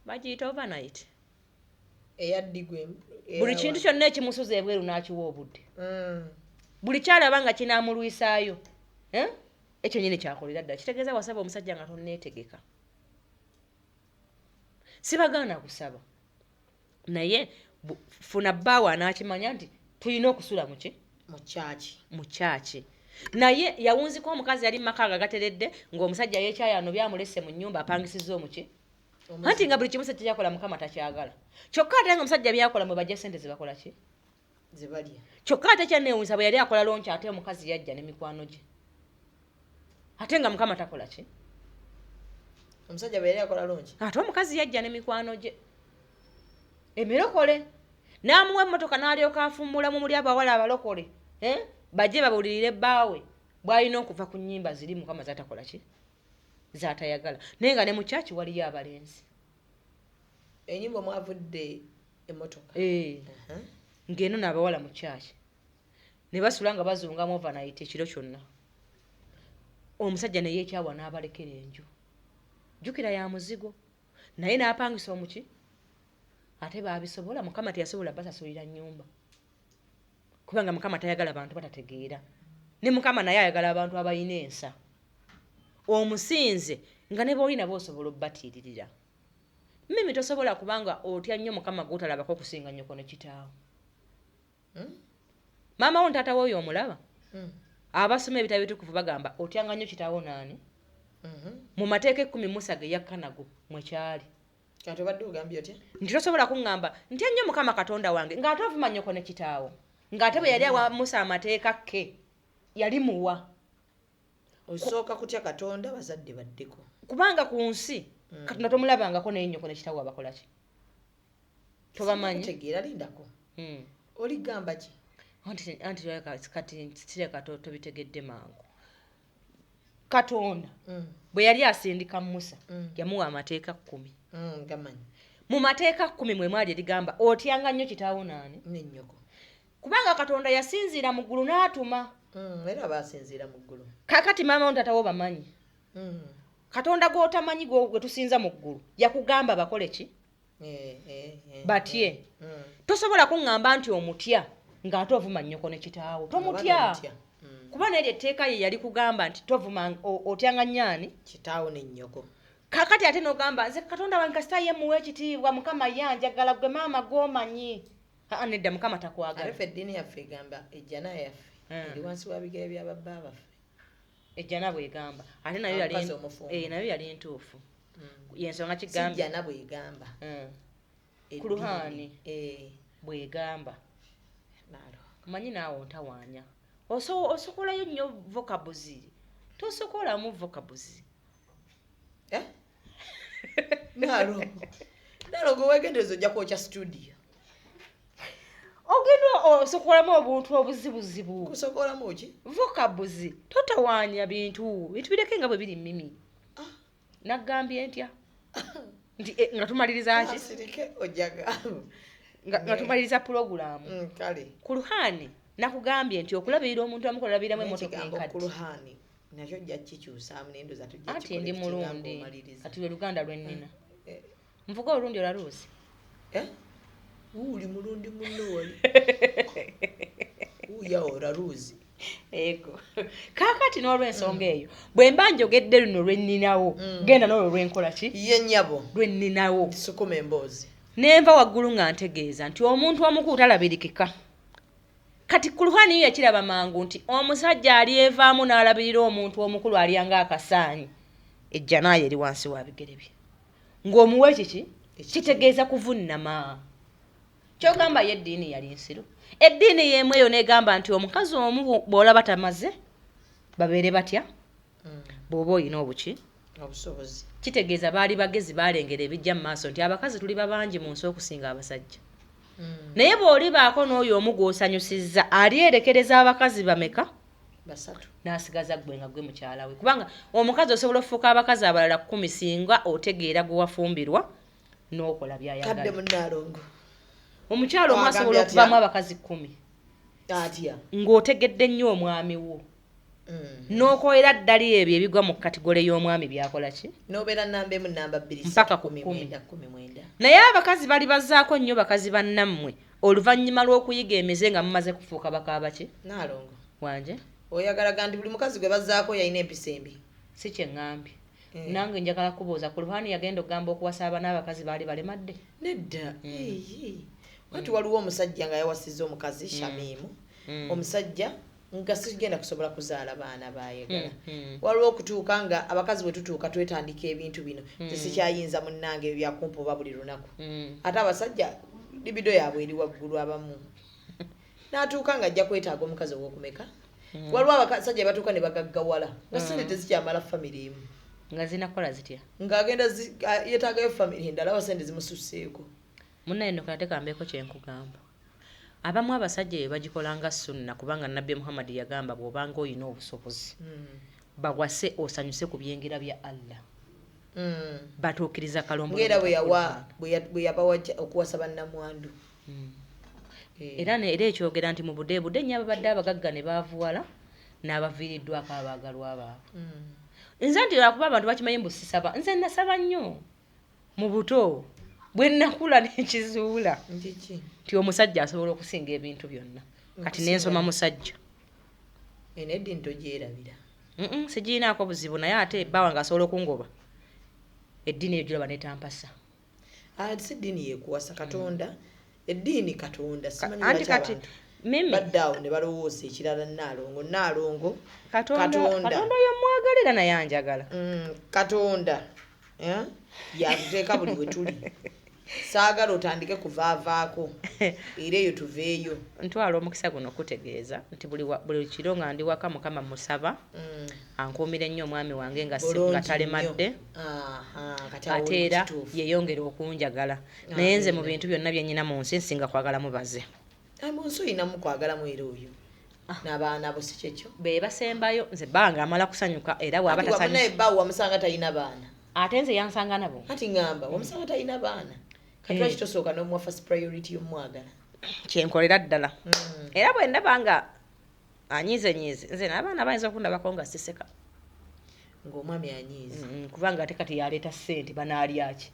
bagiyita overnight buli kintu kyonna ekimusuza ebweru n'akiwa obudde buli kyalaba nga kinaamulwisaayo ekyo nyini kyakolera ddala kitegeeza wasaba omusajja nga tonneetegeka sibagaana kusaba naye funa bbaawe anaakimanya nti tulina okusula muki mu kyaki naye yawunzika omukazi yali mumaka gateredde ng'omusajja yeekyayano byamulese mu nnyumba apangisizza omuki anti nga buli kimu sekyakola mukama takyagala kyokka ate nga omusajja byakola mwe bajja sente zebakola ki zebalya kyokka ate kyanneewunza bwe yali akola lonki ate omukazi yajja ne mikwano gye ate nga mukama takola ki omusajja bwe yali akola lonki ate omukazi yajja ne mikwano gye emirokole n'amuwa emmotoka n'alyoka afummula mu muli abawala abalokole bajje babulirire bbaawe bw'alina okuva ku nnyimba ziri mukama zatakola ki zatayagala naye nga ne mu kyaki waliyo abalenzi ennyimba mwavudde emmotoka ng'eno n'abawala mu kyaki ne basula nga bazungamu overnight ekiro kyonna omusajja ne yeekyawa n'abalekera enju jjukira ya muzigo naye n'apangisa omuki ate baabisobola mukama teyasobola basasulira nnyumba kubanga mukama tayagala bantu batategeera ne mukama naye ayagala abantu abalina ensa omusinze nga ne boolina boosobola obbatiiririra mimi tosobola kubanga otya nnyo mukama gw'otalabako okusinga nnyoko ne kitaawo maama wo ntaata wooyo omulaba abasoma ebitabo bitukuvu bagamba otyanga nnyo kitaawo naani mu mateeka 10 Musa ge yakka nago mwekyali kati obadde ogambye otya nti tosobola kuŋŋamba ntya nnyo mukama katonda wange ng'ate ovuma nnyoko ne kitaawo ng'ate bwe yali awa Musa amateeka ke yali muwa osooka kutya katonda bazadde baddeko kubanga ku nsi katonda tomulabangako naye nnyoko ne kitaawo abakola ki tobamanyi tegeera lindako oligamba ki anti kati sireka tobitegedde mangu katonda bwe yali asindika Musa yamuwa amateeka 10 gamanyi mu mateeka 10 mwe mwali erigamba otyanga nnyo kitaawo naani n'ennyoko kubanga katonda yasinziira mu ggulu n'atuma era baasinziira mu ggulu kakati maama wo ntatawo bamanyi katonda gw'otamanyi gwe tusinza mu ggulu yakugamba bakole ki batye tosobola kuŋŋamba nti omutya ng'ate ovuma nnyoko ne kitaawo tomutya kuba naye etteeka ye yali kugamba nti tovuma otyanga nnyaani kitaawo ne nnyoko kakati ate n'ogamba nze katonda wange kasita ye muwa ekitiibwa mukama ye anjagala gwe maama gw'omanyi nedda mukama takwagala ate eddiini yaffe egamba ejjana yaffe eri wansi wa bigere bya babba baffe ejjana bwegamba ate nayo yali ntuufu yensonga kijjana bwegamba ku luhaani bwegamba manyi naawe ontawaanya osokolayo nnyo vocabuzi tosokolamu vocabuzi nalongo wegendereza ojja kwokya studio ogenda osokolamu obuntu obuzibuzibu kusokolamu ki vocabuzi totawaanya bintu bireke nga bwe biri mimi naggambye ntya nti nga tumaliriza ki nga tumaliriza pulogulaamu kale ku luhaani nakugambye nti okulabirira omuntu amukolabiramu emmotoka enkadde nakyo jja kikyusaamu nendoza anti ndi mulundi ati lwe luganda lwennina nvuga olundi olaluusi uli mulundi munno wali uya olaluuzi ego kakati n'olw'ensonga eyo bwe mba njogedde luno lwenninawo genda n'olwo lwenkola ki ye nnyabo lwenninawo sukuma emboozi nenva waggulu nga ntegeeza nti omuntu omuku talabirikika kati ku luhaani yo yakiraba mangu nti omusajja ali evaamu n'alabirira omuntu omukulu alyanga akasaanyi ejja naye eri wansi wa bigere bye ng'omuwe kiki kitegeeza kuvunnama kyogamba ye eddiini yali nsiru eddiini y'emu eyo n'egamba nti omukazi omu bw'olaba tamaze babeere batya bw'oba oyina obuki obusobozi kitegeeza baali bagezi baalengera ebijja mu maaso nti abakazi tuli babangi mu nsi okusinga abasajja naye bw'olibaako n'oyo omu gw'osanyusizza alyerekereza abakazi bameka basatu n'asigaza gwe nga gwe mukyala we kubanga omukazi osobola okufuuka abakazi abalala 10 singa otegeera gwe wafumbirwa n'okola by'ayagala kadde munnaalongo omukyala omu asobola okuvaamu abakazi 10 atya ng'otegedde nnyo omwami wo n'okoera ddali ebyo ebigwa mu kategole y'omwami byakola ki n'obeera namba emu namba 2 mpaka ku 10 naye abakazi bali bazzaako nnyo bakazi bannammwe oluvannyuma lw'okuyiga emize nga mumaze kufuuka bakaaba ki naalongo wanje oyagala gandi buli mukazi gwe bazzaako yalina empisa embi si kye ŋŋambye nange njagala kubuuza ku luhaani yagenda okugamba okuwasa abaana abakazi baali balemadde nedda wati waliwo omusajja nga yawasizza omukazi shamimu omusajja nga sigenda kusobola kuzaala baana bayagala waliwo okutuuka nga abakazi bwe tutuuka twetandika ebintu bino tesikyayinza munnange ebyakumpa oba buli lunaku ate abasajja libido yaabwe eri waggulu abamu n'atuuka nga ajja kwetaaga omukazi ow'okumeka waliwo abasajja batuuka ne bagaggawala nga sente tezikyamala famire emu nga zinakola zitya ng'agenda yeetaagayo famire endala aba sente zimususseeko munnaye nno kate kambeeko kyenkugamba abamu abasajja bye bagikola nga sunna kubanga nabbi muhammadi yagamba bw'obanga olina obusobozi bawase osanyuse ku byengera bya allah batuukiriza kalombo ng'era bwe yabawa okuwasa bannamwandu era ekyogera nti mu budde nnyo ababadde abagagga ne baavuwala n'abaviiriddwako abaagalwa baabwe nze nti lwakuba abantu bakimanyi mbu sisaba nze nasaba nnyo mu buto bwe nnakula n'ekizuula nti omusajja asobola okusinga ebintu byonna kati n'ensoma musajja eno eddiini togyerabira sigiinaako buzibu naye ate bbawa nga asobola okungoba eddiini eyo giraba netampasa si eddiini yekuwasa katonda eddiini katonda simanyi lwaki abantu baddaawo ne balowooza ekirala naalongo katonda oyo mwagalira naye anjagala katonda yatuteeka buli we tuli saagala otandike kuvaavaako era eyo tuveeyo ntwala omukisa guno okutegeeza nti buli kiro nga ndi waka mukama musaba ankuumira ennyo omwami wange nga talemadde ate era yeyongera okunjagala naye nze mu bintu byonna byennyina mu nsi nsinga kwagala mubaze mu nsi oyinamu kwagalamu era oyo n'abaana bo si kyekyo be basembayo nze bbanga amala kusanyuka era waba tasanyuka bbaawo wamusanga talina baana ate nze yansanga nabo kati ngamba wamusanga talina baana kati lwaki tosooka n'omuwa first priority y'omwagala kyenkolera ddala era bwe ndaba nga anyiizenyiize nze n'abaana bayinza okundabako nga siseka ng'omwami anyiize kubanga ate kati yaleeta ssente banaalyaki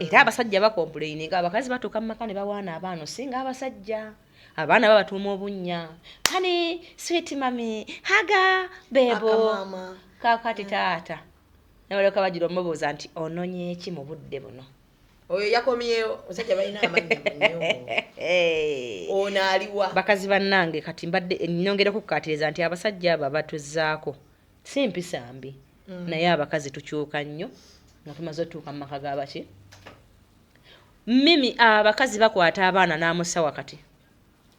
Era abasajja bakomplaininga abakazi batuuka mu maka ne bawaana abaana osinga abasajja. Abaana babatuuma obunnya. Honey, sweet mami, haga, bebo. Kakati taata. Nabaleka bagira omubuuza nti ononye ki mu budde buno. Oyo yakomyewo omusajja balina amannya nnyo. Ono aliwa. Bakazi bannange kati mbadde nyongereko kukateeza nti abasajja abo batuzzaako. Si mpisa mbi. Naye abakazi tukyuka nnyo nga tumaze otuuka mu maka g'abaki. Mimi abakazi bakwata abaana n'amussa wakati.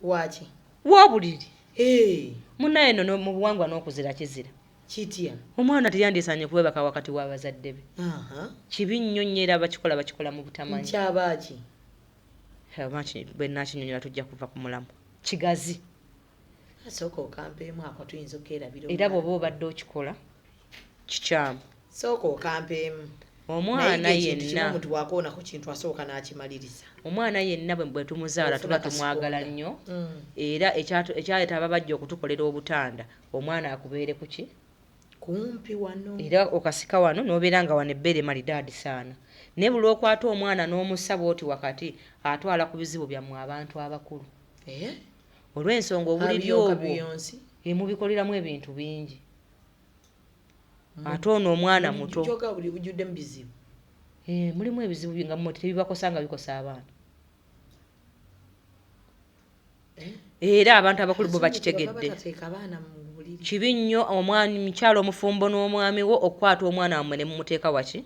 Waki? Wabuliri. Munnaye nno mu buwangwa n'okuzira kizira. Kitya? Omwana teyandisaanye kwebaka wakati w'abazadde be. Kibi nnyo nnyo era bakikola mu butamanyi. Nkyabaki? Bwe nnakinyonyola tujja kuva ku mulamu. Kigazi. Sooka okampeemu ako tuyinza okerabira. Era bw'oba obadde okikola kikyamu. Sooka okampeemu. Omwana yenna omuntu wakoona ku kintu asooka n'akimaliriza. Omwana yenna bwe tumuzaala tuba tumwagala nnyo. Era ekyaleeta ababajja okutukolera obutanda omwana akubeere ku ki? Kumpi wano. Era okasika wano n'obeera nga wano ebbeere malidaadi saana. Ne buli okwata omwana n'omusaba oti wakati atwala ku bizibu byammwe abantu abakulu. Olw'ensonga obuliri obwo mubikoleramu ebintu bingi. Ate ono omwana muto. Kyoka buli bujjudde mu bizibu. Mulimu ebizibu nga tebibakosa nga bikosa abaana. Era abantu abakulu bo bakitegedde. Kibi nnyo omwami mukyalo omufumbo n'omwami wo okukwata omwana wammwe ne mumuteeka waki?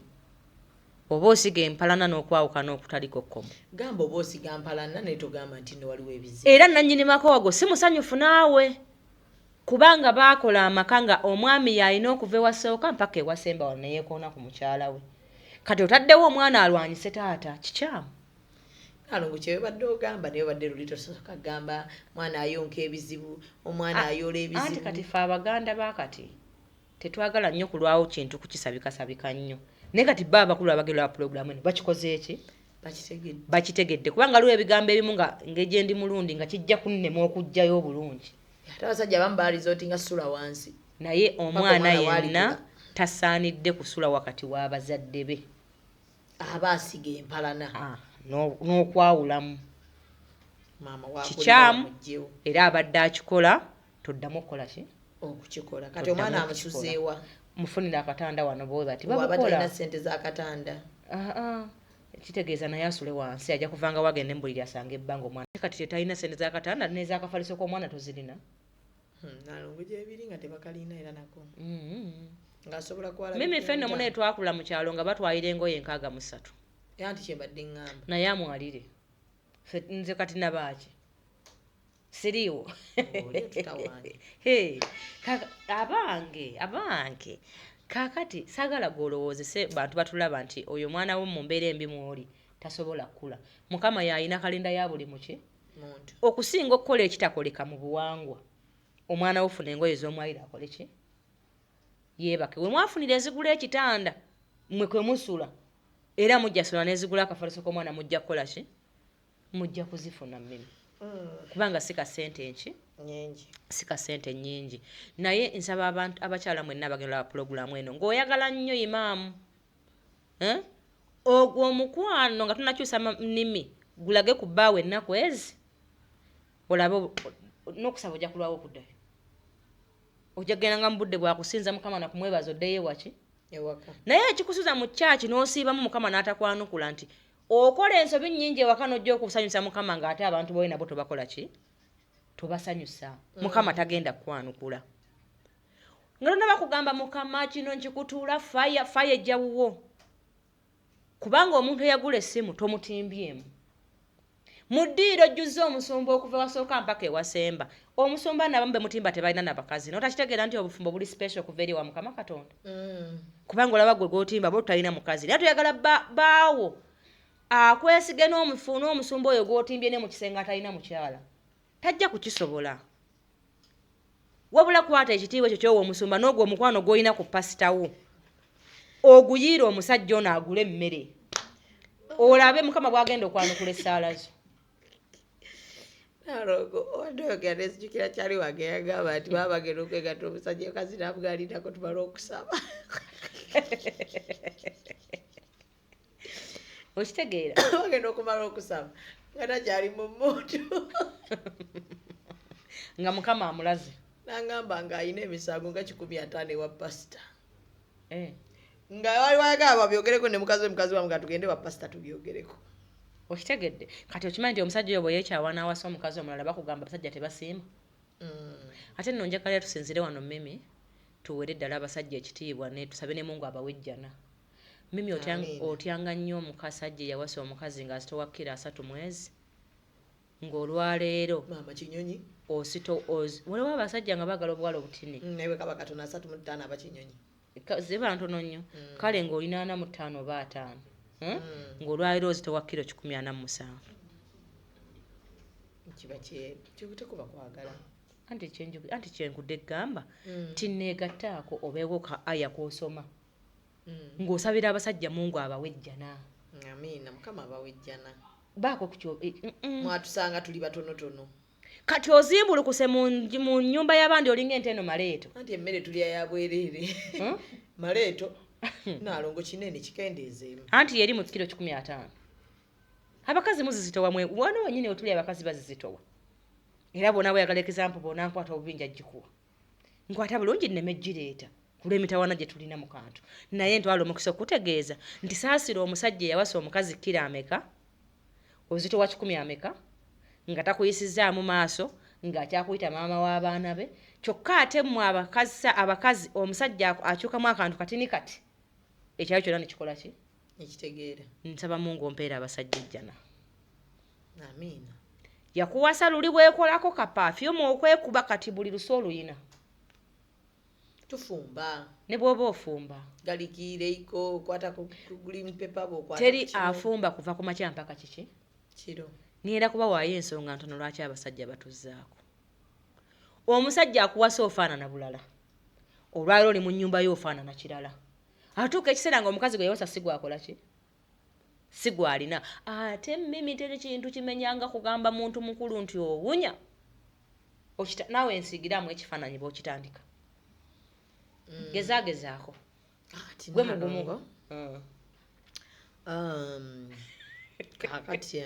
Oba osiga empalana n'okwawukana okutaliko kkomo. Gamba oba osiga empalana naye togamba nti nno waliwo ebizibu. Era nannyini maka wago si musanyufu naawe. Kubanga baakola amaka nga omwami yalina okuva ewasooka mpaka ewasemba wano neyeekoona ku mukyala we. Kati otaddewo omwana alwanyise taata kikyamu. Alongo kye badde ogamba naye badde luli tosooka gamba mwana ayonka ebizibu omwana ayola ebizibu. Anti kati fe Abaganda baakati tetwagala nnyo kulwawo kintu kukisabikasabika nnyo. Naye kati baba abakulu abagera pulogulaamu eno bakikoze eki? Bakitegedde kubanga lwe ebigambo ebimu nga ng'egye ndi mulundi nga kijja kunnema okujjayo obulungi. Ate abasajja abamu baalizooti nga ssula wansi. Naye omwana yenna tasaanidde kusula wakati w'abazadde be. Aba asiga empalana. N'okwawulamu. Kikyamu era abadde akikola toddamu okukola ki? Okukikola. Kati omwana amusuzeewa. Mufunira akatanda wano booba tibabukola. Waba talina ssente z'akatanda. Kitegeeza naye asule wansi ajja kuvanga wagenda embuliri asanga ebbanga omwana. Kati tetalina ssente z'akatanda n'ez'akafaliso k'omwana tozirina. Nalongo gyebiri nga tebakalina era nako. Ng'asobola kwala. Mimi ffenno mune twakula mu kyalo nga batwayira engoye 63. Anti kyembadde ngamba. Naye amwalire. Nze kati nabaaki. Siriiwo. Abange. Kakati sagala golowoozese bantu batulaba nti oyo mwana wo mu mbeera embi mw'oli tasobola kukula. Mukama yalina kalinda ya buli muki? Muntu. Okusinga okukola ekitakoleka mu buwangwa. Omwana wo funa engoye z'omwalira akole ki? Yeebake. We mwafunira ezigula ekitanda mmwe kwe musula. Era mujja sula n'ezigula akafaliso k'omwana mujja kukola ki? Mujja kuzifuna mmini. Kubanga sika sente enki? Nyingi. Sika sente nnyingi. Naye nsaba abantu abakyala mwenna abagenda pulogulaamu eno ng'oyagala nnyo imaamu. Ogwo omukwano nga tunakyusa nnimi gulage ku bbaawe ennaku ezi. Olabe n'okusaba ojja kulwawo okuddayo. Ojja kugenda nga mu budde bwakusinza Mukama na kumwebaza oddeyo ewaki? Ewaka. Naye ekikusuza mu kyaki n'osiibamu Mukama n'atakwanukula nti okola ensobi nnyingi ewaka n'ojja okusanyusa Mukama ng'ate abantu boye nabo tobakola ki? Tobasanyusa. Mukama tagenda kukwanukula. Nga tonnaba kugamba Mukama kino nkikutuula faya ejja wuwo. Kubanga omuntu eyagula essimu tomutimbyemu. Mu ddiiro ojjuzza omusumba okuva ewasooka mpaka ewasemba. Omusumba n'abamu be mutimba tebalina n'abakazi. N'otakitegeera nti obufumbo buli special okuva eri wa Mukama Katonda. Kubanga olaba gwe gw'otimba bo talina mukazi. Naye tuyagala baawo akwesige n'omusumba oyo gw'otimbye ne mu kisenge atalina mukyala. Tajja kukisobola. Wabula kwata ekitiibwa ekyo ky'owa omusumba n'ogwo omukwano gw'olina ku pasitawo. Oguyiira omusajja ono agula emmere. Olabe Mukama bw'agenda okwanukula essaala zo. Nalogo odogera nezijukira kyali wange yagamba nti baba bagenda okwegatta omusajja okazi nabugaalirako tumala okusaba. okitegeera bagenda okumala okusaba nga takyali mu mmoto nga mukama amulaze n'agamba ng'alina emisango nga 15 ewa pasita eh nga waliwayagala babyogereko ne mukazi wamu nga tugende wa pasita tubyogereko okitegedde kati okimanyi nti omusajja oyo bwe yeekyawa n'awasa omukazi omulala bakugamba abasajja tebasiima ate nno njakalira tusinzire wano Mimi tuwere ddala abasajja ekitiibwa ne tusabe ne Mungu abawejjana Mimi otyanga nnyo omukasajja yawasa omukazi ng'azitowakkira 3 mwezi ng'olwaleero mama kinyonyi waliwo abasajja nga baagala obuwala obutini naye kaba katono 35 abakinyonyi ziba ntono nnyo kale ng'olina 45 oba 5 ng'olwaleero ozitowa kilo 147 kiba kyekuba kwagala anti kyenkudde gamba tinneegattaako obeewo ka aya kw'osoma ng'osabira abasajja Mungu abawejjana amiina mukama abawejjana baako kutyo mwatusanga tuli batonotono kati ozimbulukuse mu nnyumba y'abandi olinga enteno maleeto anti emmere tulya ya bwereere maleeto naalongo kinene kikendeezeemu anti yeri mu kilo 15 abakazi muzizitowa mwe wano wenyini otuli abakazi bazizitowa era bona bweyagala example bona nkwata obubinja jjikuwa nkwata bulungi nneme gireeta kulw'emitawaana gye tulina mu kantu naye ntwala omukisa okutegeeza nti saasira omusajja yawasa omukazi kiro ameka ozitowa 10 ameka nga takuyisizaamu maaso ng'akyakuyita maama w'abaana be kyokka ate mmwe abakazi omusajja akyukamu akantu katini kati ekyalo kyonna nekikola ki ekitegeera nsaba Mungu ompeera abasajja ejjana amiina yakuwasa luli bwekolako kapafyumu okwekuba kati buli luso oluyina tufumba ne bw'oba ofumba galikiireiko kwata ku green paper bw'okwata teri afumba kuva ku makya mpaka kiki kiro niera kuba waayo ensonga ntono lwaki abasajja batuzzaako omusajja akuwasa ofaanana bulala olwaliro oli mu nnyumba y'ofaanana kirala atuuka ekiseera nga omukazi gwe yawasa sigwakola ki sigwalina ate Mimi teri kintu kimenyanga kugamba muntu mukulu nti owunya naawe ensiigiramu ekifaananyi bw'okitandika gezaagezaako gwe mugumu kakati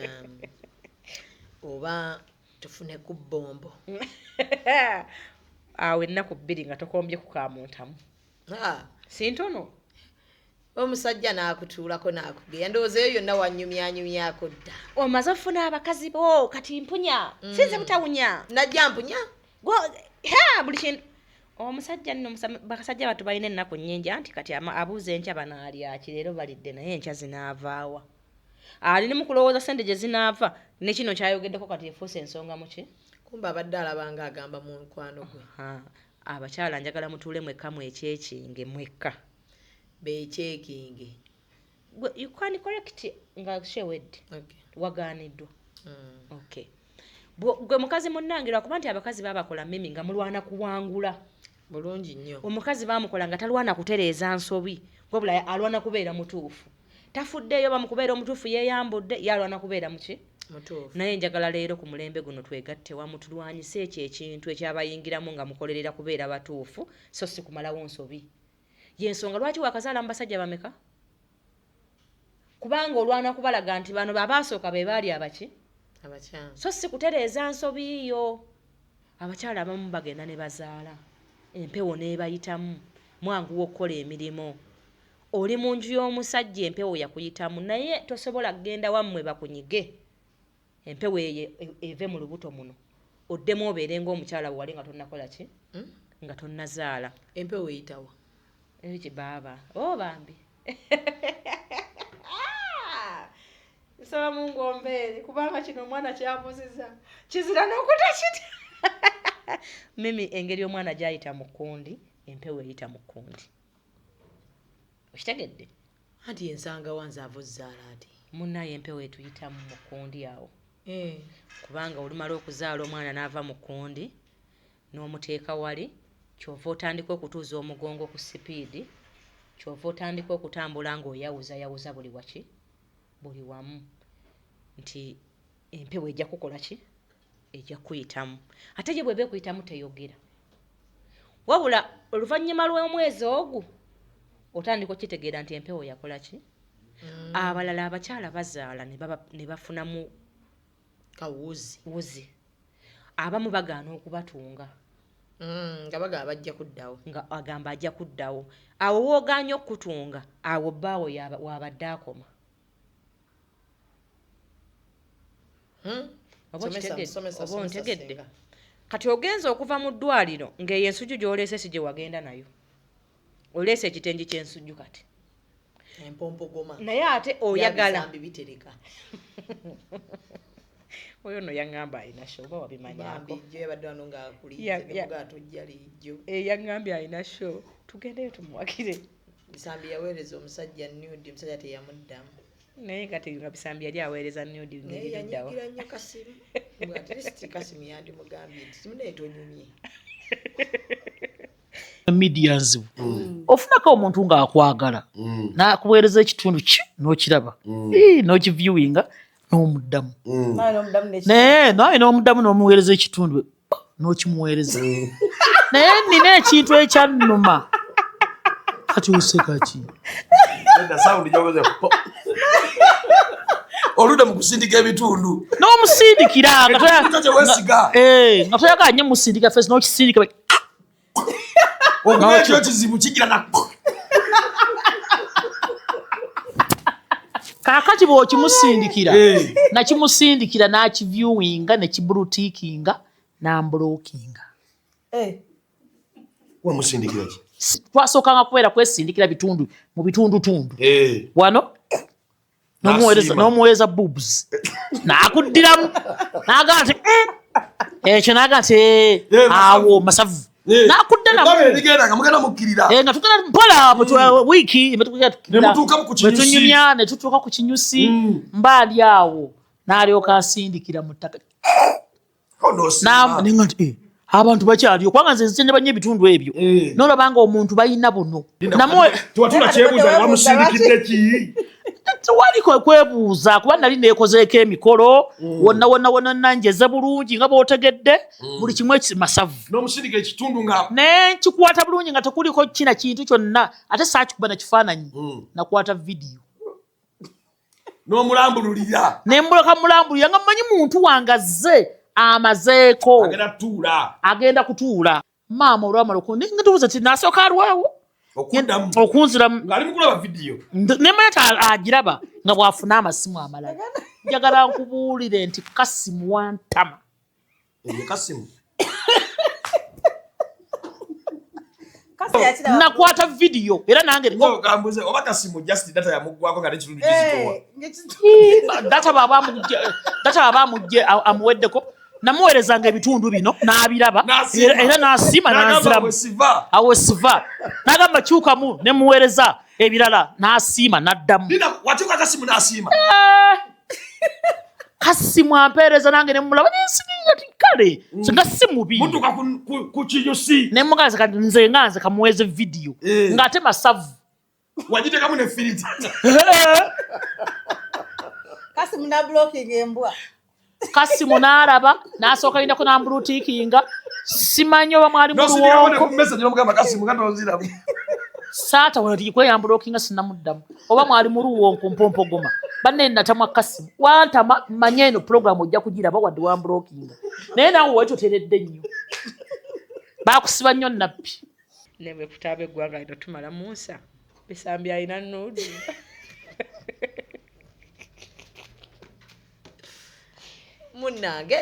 oba tufune ku bombo awo ennaku 2 nga tokombye ku kamuntamu si ntono omusajja n'akutuulako n'akugeya ndowooza eyo yonna wanyumyanyumyako dda omaze ofuna abakazi bo kati mpunya sinze butawunya najja mpunya buli kintu omusajja nno bakasajja batu balina ennaku nnyingi anti kati abuuza enkya banaalyaki leero balidde naye enkya zinaavaawa ali ne mu kulowooza sente gye zinaava ne kino kyayogeddeko kati efuuse ensonga mu ki kumba abadde alabanga agamba mu nkwano gwe abakyala njagala mutuule mwekka mwekyekinge mwekka beekyekinge you can correct nga shewedde wagaaniddwa okay gwe mukazi munnange lwakuba nti abakazi babakola Mimi nga mulwana kuwangula bulungi nnyo omukazi bamukola nga talwana kutereeza nsobi wabula alwana kubeera mutuufu tafuddeeyo bamukubeera omutuufu yeeyambudde yalwana kubeera muki mutuufu naye njagala leero ku mulembe guno twegatte wamu tulwanyise ekyo ekintu ekyabayingiramu nga mukolerera kubeera batuufu so si kumalawo nsobi yensonga lwaki wakazaala mu basajja bameka kubanga olwana kubalaga nti bano babaasooka be baali abaki abakyala so si kutereeza nsobiiyo abakyala abamu bagenda ne bazaala empewo n'ebayitamu mwanguwa okukola emirimu oli mu nju y'omusajja empewo yakuyitamu naye tosobola kgenda wammwe bakunyige empewo eve mu lubuto muno oddemu obeere ng'omukyala bwe wali nga tonnakola ki nga tonnazaala empewo eyitawa eki baaba bambi nsaba Mungu ombeere kubanga kino omwana kyabuziza kizira n'okutakita Mimi engeri omwana gyayita mu kkundi empewo eyita mu kkundi okitegedde anti ensanga wanze avuzzaala ati munnaye empewo etuyitamu mu kkundi awo kubanga olumala okuzaala omwana n'ava mu kkundi n'omuteeka wali kyova otandika okutuuza omugongo ku sipiidi kyova otandika okutambula ng'oyawuzayawuza buli waki buli wamu nti empewo ejja kukola ki ejja kuyitamu ate gye bweba ekuyitamu teyogera wabula oluvannyuma lw'omwezi ogwo otandika okitegeera nti empewo yakola ki abalala abakyala bazaala ne bafunamu wuzi abamu bagaana okubatunga nga bagamba bajja kuddawo nga agamba ajja kuddawo awo woogaanya okukutunga awo bbaawo wabadde akoma oba ontegedde kati ogenza okuva mu ddwaliro ng'eyo ensujju gy'oleese si gye wagenda nayo oleese ekitengi ky'ensujju kati empompogoma naye ate oyagala bitereka oyo no yaŋŋamba alina sho oba wabimanyako yaŋŋambye alina sho tugendeyo tumuwakire bisambi yaweereza omusajja nude omusajja teyamuddamu naye kati nga bisambi yali aweereza nude ngeririddawo yanyigira nnyo Kasimu ngatisiti Kasimu yandimugambye nti simuneetonyumye medias ofunako omuntu ng'akwagala n'akuweereza ekitundu ki n'okiraba n'okiviewinga n'omuddamu naye n'omuddamu n'omuweereza ekitundu n'okimuweereza naye nina ekintu ekyannuma kati oseka ki oluda mu kusindika ebitundu n'omusindikira nga toyagala nnyo musindika fesi n'okisindika ekyo kizibu kigira na kaakati bw'okimusindikira nakimusindikira n'akiviewinga nekibulutiikinga n'ambulookinga wamusindikira ki twasookanga kubeera kwesindikira bitundu mu bitundutundu wano n'omuweereza boobs n'akuddiramu n'agamba nti ekyo n'agamba nti awo masavu nakudde nga tugenda mpola wiiki betunyumya ne tutuuka ku kinyusi mba ali awo n'alyoka asindikira mu ttaka nenga nti abantu bakyaliyo kubanga nze nzitende banye ebitundu ebyo n'olabanga omuntu balina buno tewaliko kwebuuza kuba nali neekozeeko emikolo wonna nanjeze bulungi nga bw'otegedde buli kimu masavu n'omusindika ekitundu nga ne nkikwata bulungi nga tekuliko kina kintu kyonna ate saakikuba na kifaananyi nakwata vidiyo n'omulambululira nembuloka mulambulira nga mmanyi muntu wange azze amazeeko agenda kutuula maama olwamala nga tubuuza ti nasooka alwawo okunziramu nemanya agiraba nga bwafuna amasimu amalala njagala nkubuulire nti Kasimu wantama nakwata vidiyo era nange data baba amugye amuweddeko namuweerezanga ebitundu bino n'abiraba era n'asiima n'anziramu awo siva n'agamba kyukamu ne muweereza ebirala n'asiima n'addamu Kasimu ampeereza nange ne mulaba n'ensigira ti kale nga si mubi ne mugaza kati nze nganze kamuweeze vidiyo ng'ate masavu wagitekamu ne firiti Kasimu na blocking embwa Kasimu n'alaba n'asooka yindako n'ambulutiikinga simanyi oba mwali mu luwonko saata wano tikweyambulookinga sinnamuddamu oba mwali mu luwonko mpompogoma banne natamwa Kasimu wantama manye eno puroguramu ojja kugiraba wadde wambulookinga naye naawe wali toteredde nnyo baakusiba nnyo nabbi ne bwe kutaaba eggwanga lino tumala Musa bisambi alina nuudi munnange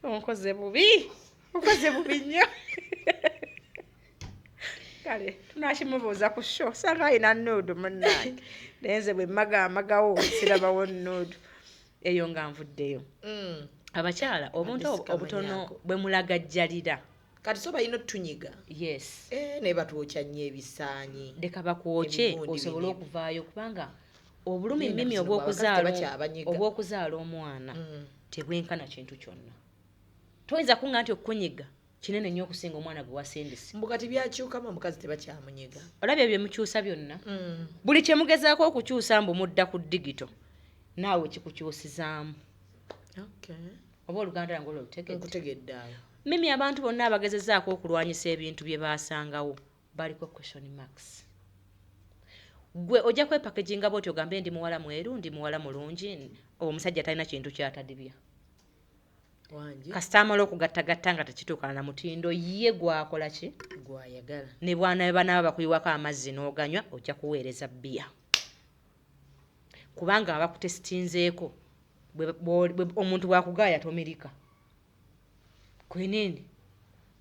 onkoze bubi nnyo kale tunakimubuuza ku sho sanga alina nuudu munnange naye nze bwe magamagawo sirabawo nuudu eyo nga nvuddeyo abakyala obuntu obutono bwe mulagajjalira kati so balina otunyiga yes naye batwokya nnyo ebisaanyi leka bakwoke osobole okuvaayo kubanga obulumi mimi obw'okuzaala omwana tebwenkana kintu kyonna toyinza kuŋŋa nti okukunyiga kinene nnyo okusinga omwana gwe wasindise mbu kati byakyukamu omukazi tebakyamunyiga olabye byemukyusa byonna buli kye mugezaako okukyusa mbu mudda ku digito naawe kikukyusizaamu oba oluganda lwange olutegedde awo mimi abantu bonna abagezezaako okulwanyisa ebintu bye baasangawo baliko question marks gwe ojja kwepakeginga bwoti ogambe ndi muwala mweru ndi muwala mulungi omusajja talina kintu kyatadibya kasita amala okugattagatta nga tekituukana na mutindo ye gwakola ki gwayagala ne bwana banaaba bakuyiwako amazzi n'oganywa ojja kuweereza bbiya kubanga abakutesitinzeeko omuntu bwakugaaya tomirika kwenene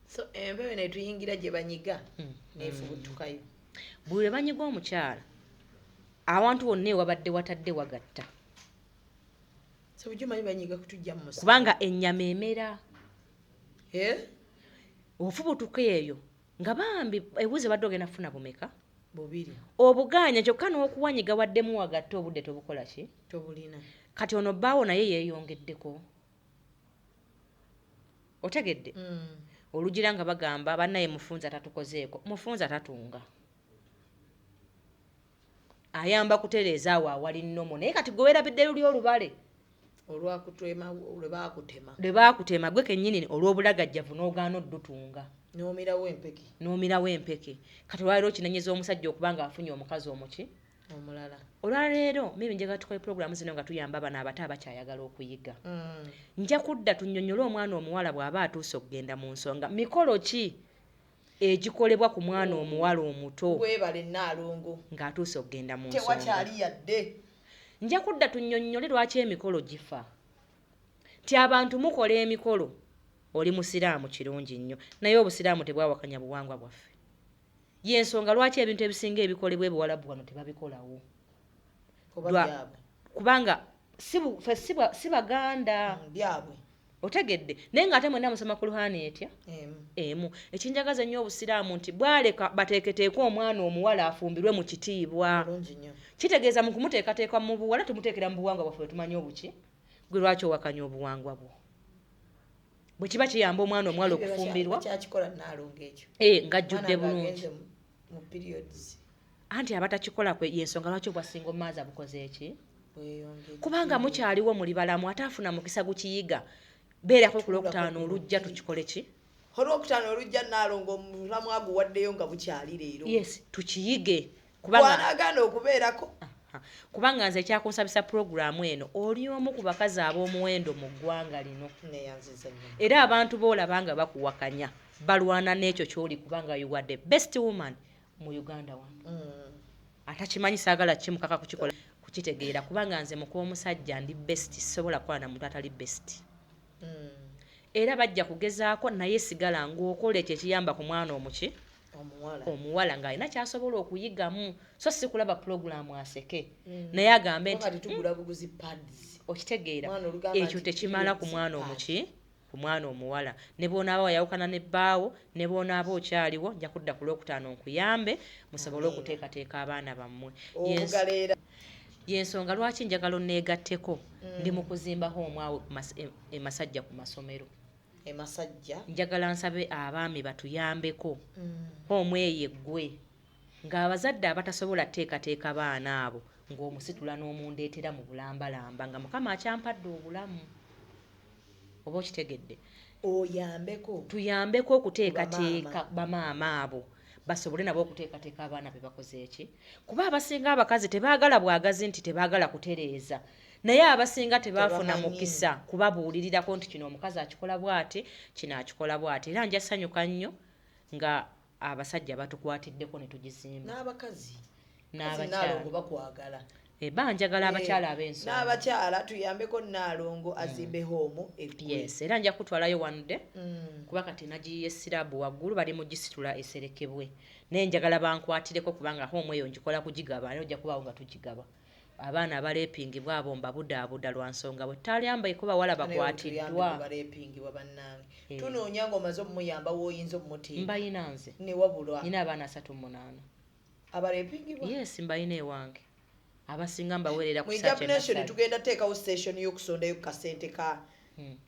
so empewo netuyingira gye banyiga neefubutukayo buli lwe banyiga omukyala awantu wonna ewabadde watadde wagatta so bujumanyi banyiga kutujja mu kubanga ennyama emera ofubutuka eyo nga bambi ebuuze badde ogenda kufuna bumeka bubiri obuganya kyokka n'okuwanyiga waddemu wagatta obudde tobukola ki tobulina kati ono bbaawo naye yeeyongeddeko otegedde olugira nga bagamba bannaye mufunza tatukozeeko mufunza tatunga ayamba kutereeza awo awali nnomo naye kati gwe weerabidde luli olubale lwe baakutema gwe kennyini olw'obulagajjavu n'ogaana oddutunga n'omirawo empeke kati olwaleero okinenyeza omusajja okuba nga afunye omukazi omuki omulala olwaleero mimi njagala tukole puroguramu zino nga tuyamba abana abato abakyayagala okuyiga nja kudda tunnyonnyole omwana omuwala bw'aba atuuse okugenda mu nsonga mikolo ki egikolebwa ku mwana omuwala omuto webale Nnaalongo ng'atuuse okugenda mu nsonga tewakyali yadde nja kudda tunnyonnyole lwaki emikolo gifa ti abantu mukola emikolo oli musiraamu kirungi nnyo naye obusiraamu tebwawakanya buwangwa bwaffe yensonga lwaki ebintu ebisinga ebikolebwa ebiwalabu wano tebabikolawo kubanga si baganda byabwe otegedde naye ng'ate mwenna musoma ku luhaani etya emu ekinjagaza ennyo obusiraamu nti bwaleka bateeketeeka omwana omuwala afumbirwe mu kitiibwa kitegeeza mu kumuteekateeka mu buwala tumuteekera mu buwangwa bwaffe tumanyi obuki gwe lwaki owakanya obuwangwa bwo bwe kiba kiyamba omwana omuwala okufumbirwa ng'ajjudde bulungi anti abatakikola yensonga lwaki obwasinga omumaazi bukoze eki kubanga mukyaliwo muli balamu ate afuna mukisa gukiyiga beerako ku lwokutaano olujja tukikole ki olwokutaano olujja Nnaalongo omulamu aguwaddeyo nga bukyali leero yes tukiyige kubanga okubeerako kubanga nze ekyakunsabisa puroguramu eno oli omu ku bakazi ab'omuwendo mu ggwanga lino era abantu boolaba nga bakuwakanya balwana n'ekyo ky'oli kubanga you are the best woman mu Uganda wano atakimanyi saagala kimukaka kukikola kukitegeera kubanga nze mukw'omusajja ndi best sobola kwana muntu atali best era bajja kugezaako naye sigala ng'okola ekyo ekiyamba ku mwana omuki omuwala ng'alina kyasobola okuyigamu so si kulaba puroguramu aseke naye agambe nti okitegeera ekyo tekimala ku mwana omuki ku mwana omuwala ne boonaaba wayawukana ne bbaawo ne boonaaba okyaliwo nja kudda ku lwokutaano nkuyambe musobole okuteekateeka abaana bammwe yensonga lwaki njagala onneegatteko ndi mu kuzimbaho omwawe emasajja ku masomero njagala nsabe abaami batuyambeko omweyo eggwe ng'abazadde abatasobola teekateeka baana abo ng'omusitula n'omundeetera mu bulambalamba nga mukama akyampadde obulamu oba okitegedde tuyambeko okuteekateeka bamaama abo basobole nabo okuteekateeka abaana be bakoze eki kuba abasinga abakazi tebaagala bwagazi nti tebaagala kutereeza naye abasinga tebaafuna mukisa kubabuulirirako nti kino omukazi akikola bw'ati kino akikola bw'ati era nja ssanyuka nnyo nga abasajja batukwatiddeko ne tugizimba n'abakazi Nnaalongo bakwagala banjagala abakyala ab'ensonga n'abakyala tuyambeko Nnaalongo azimbe hoomu yes era nja kutwalayo one day kuba kati nagiye sirabu waggulu bali mu gisitula eserekebwe naye njagala bankwatireko kubanga hoomu eyo njikola kugigaba naye ojja kubaawo nga tugigaba abaana abaleepingibwa abo mbabudaabuda lwa nsonga bwe tutalyambaiko bawala bakwatiddwa tunoonya ng'omaze omumuyamba w'oyinza omutiina mbayina nze newabulwa nina abaana 38 abaleepingibwa yes mbayina ewange abasinga mbawerera mu examination tugenda teekawo station y'okusondayo ku kasente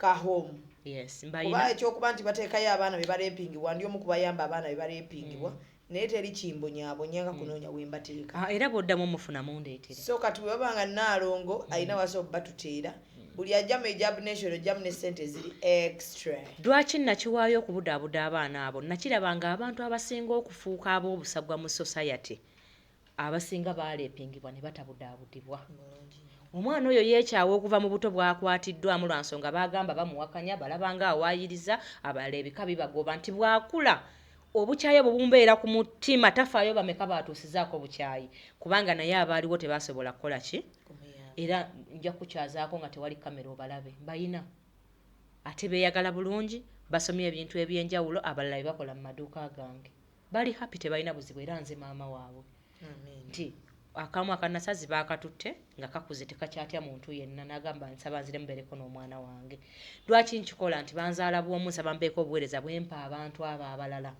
ka home yes kuba ekyokuba nti bateekayo abaana be baleepingibwa ndi omu kubayamba abaana be baleepingibwa naye teri kimbonyabonyanga kunoonya wembateeka era bwoddamu omufuna mundeetere so kati bwe babanga Nnaalongo alina wasa obatuteera buli ajja mu examination ne sente ziri extra lwaki nakiwaayo okubudaabuda abaana abo nakirabanga abantu abasinga okufuuka ab'obusagwa mu society abasinga baaleepingibwa ne batabudaabudibwa. Omwana oyo yeekyawa okuva mu buto bwakwatiddwamu lwa nsonga baagamba bamuwakanya balabanga awaayiriza abalala ebika bibagoba nti bwakula obukyayi bubumbeera ku mutima tafaayo bameka baatuusizaako bukyayi kubanga naye abaaliwo tebasobola kukola ki era nja kukyazaako nga tewali kamera obalabe bayina ate beeyagala bulungi basomye ebintu ebyenjawulo abalala bebakola mu maduuka gange bali happy tebalina buzibu era nze maama waabwe nti akamu akanasazi baakatutte nga kakuze tekakyatya muntu yenna n'agamba nsaba nzire mubeereko n'omwana wange lwaki nkikola nti banzaala bw'omu nsaba mbeeko obuweereza bwempa abantu abo abalala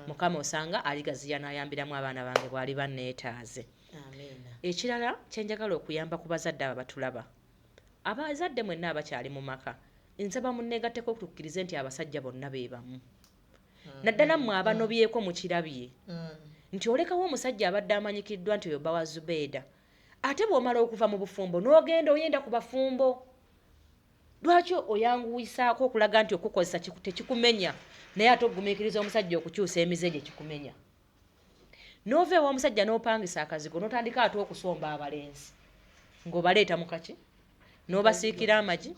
mukama osanga aligaziya n'ayambiramu abaana bange bwali banneetaaze ekirala kyenjagala okuyamba ku bazadde abo batulaba abazadde mwenna abakyali mu maka nsaba munneegatteko tukkirize nti abasajja bonna be bamu naddala mmwe abanobyeko mukirabye nti olekawo omusajja abadde amanyikiddwa nti oyo bba wa Zubeida ate bw'omala okuva mu bufumbo n'ogenda oyenda ku bafumbo lwaki oyanguyisaako okulaga nti okukozesa tekikumenya naye ate ogumiikiriza omusajja okukyusa emize gye kikumenya n'ova ewa omusajja n'opangisa akazigo n'otandika ate okusomba abalenzi ng'obaleeta mu kaki n'obasiikira amagi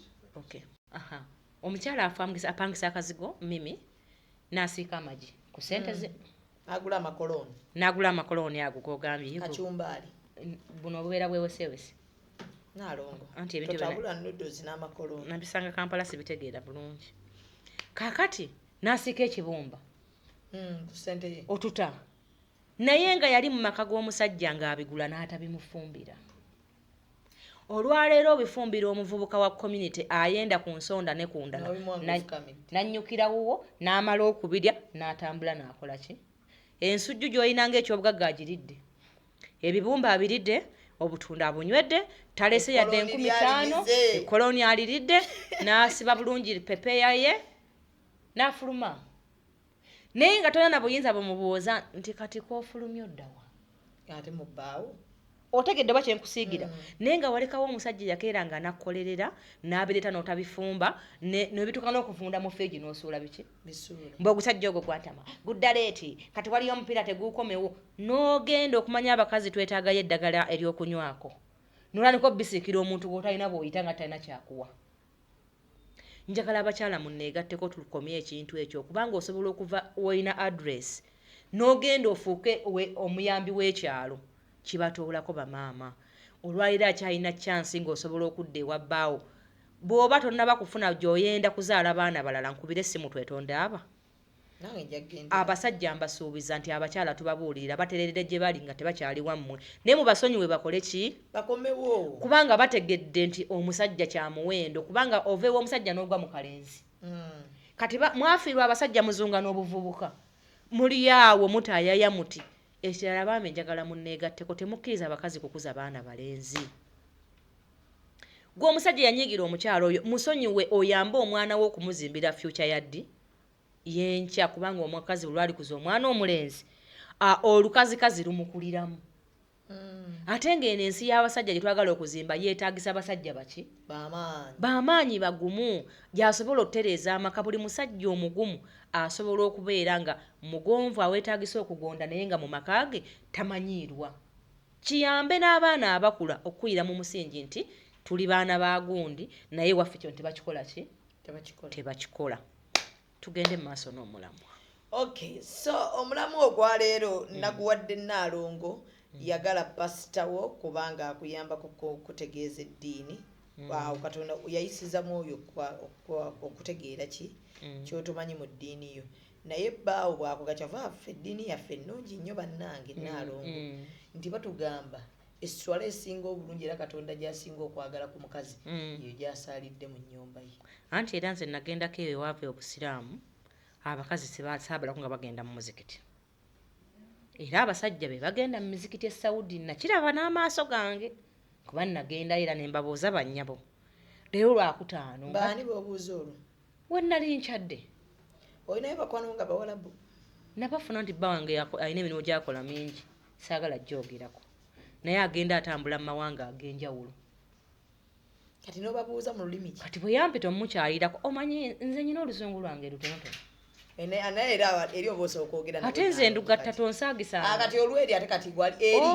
omukyala apangisa akazigo mimi n'asiika amagi ku ssente ze n'agula amakolooni ago gogambye kacumbaali buno obubeera bwewesewese nalongo anti ebintu totagula noodles n'amakolooni nabisanga Kampala sibitegeera bulungi kaakati n'asiika ekibumba ku ssente ye otuta naye nga yali mu maka g'omusajja ng'abigula n'atabimufumbira olwaleero obifumbira omuvubuka wa community ayenda ku nsonda ne ku ndala nannyukira wuwo n'amala okubirya n'atambula n'akola ki ensujju gy'olina ng'ekyobugagga agiridde ebibumba abiridde obutunda abunywedde talese yadde 50 ekkoloni aliridde n'asiba bulungi pepeya ye n'afuluma naye nga tolina na buyinza bumubuuza nti kati koofulumya oddawa ate mu bbaawo otegedde ba kyenkusiigira naye nga walekawo omusajja yakeera nga nakkolerera n'abireeta n'otabifumba nebituuka n'okuvunda mu feegi n'osuula biki mbw'ogusajja ogwo gwatama guddaleeti kati waliyo omupiira teguukomewo n'ogenda okumanya abakazi twetaagayo eddagala ery'okunywako nolwanika bisiikira omuntu gw'otalina bw'oyita nga talina kyakuwa njagala abakyala munneegatteko tukomye ekintu ekyo kubanga osobola okuva olina adresi n'ogenda ofuuke omuyambi w'ekyalo kibatoolako bamaama olwaliro akyalina chansi ng'osobola okudda ewa bbaawo bw'oba tonnaba kufuna gy'oyenda kuzaala baana balala nkubire essimu twetonde aba abasajja mbasuubiza nti abakyala tubabuulirira batereredde gye bali nga tebakyali wammwe naye mubasonyiwe bakole ki bakomewo kubanga bategedde nti omusajja kya muwendo kubanga oveewo omusajja n'ogwa mu kalenzi kati mwafiirwa abasajja muzunga n'obuvubuka muli awo mutaayaya muti ekirala baami njagala munneegatteko temukkiriza abakazi kukuza baana balenzi gwe omusajja yanyigira omukyalo oyo musonyiwe oyambe omwana we okumuzimbira future yaddi yenkya kubanga omukazi olwali kuza omwana omulenzi olukazikazi lumukuliramu ate ng'eno ensi y'abasajja gye twagala okuzimba yeetaagisa abasajja baki bamaanyi bagumu gy'asobola okutereeza amaka buli musajja omugumu asobola okubeera nga mugonvu aweetaagisa okugonda naye nga mu maka ge tamanyiirwa kiyambe n'abaana abakula okuyira mu musingi nti tuli baana ba gundi naye waffe kyo tebakikola ki tebakikola tugende mu maaso n'omulamu okay so omulamu ogwaleero naguwadde Naalongo yagala pasitawo kubanga akuyambako kutegeeza eddiini Katonda yayisiza mwoyo okutegeera ki kyotomanyi mu ddiini yo naye bbaawo bwako gakyava ffe eddiini yaffe ennungi nnyo bannange Naalongo nti batugamba esswala esinga obulungi era Katonda gy'asinga okwagala ku mukazi eyo gy'asaalidde mu nnyumba ye anti era nze nagendako eyo ewaava obusiraamu abakazi saabalako nga bagenda mu muzikiti era abasajja be bagenda mu mizikiti e Saudi nakiraba n'amaaso gange kuba nagenda era ne mbabuuza bannyabo leero lwakutaano baani b'obuuza olwo we nali nkyadde olinayo bakwano nga bawalabu nabafuna nti bba wange alina emirimu gy'akola mingi saagala jjoogerako naye agenda atambula mu mawanga ag'enjawulo kati n'obabuuza mu lulimi ki kati bwe yampita omukyalirako omanyi nze nyina oluzungu lwange lutonotono naye era eri oba osooka okwogera ate nze ndugatta tonsaagisanga kati olweri ate kati gwali eri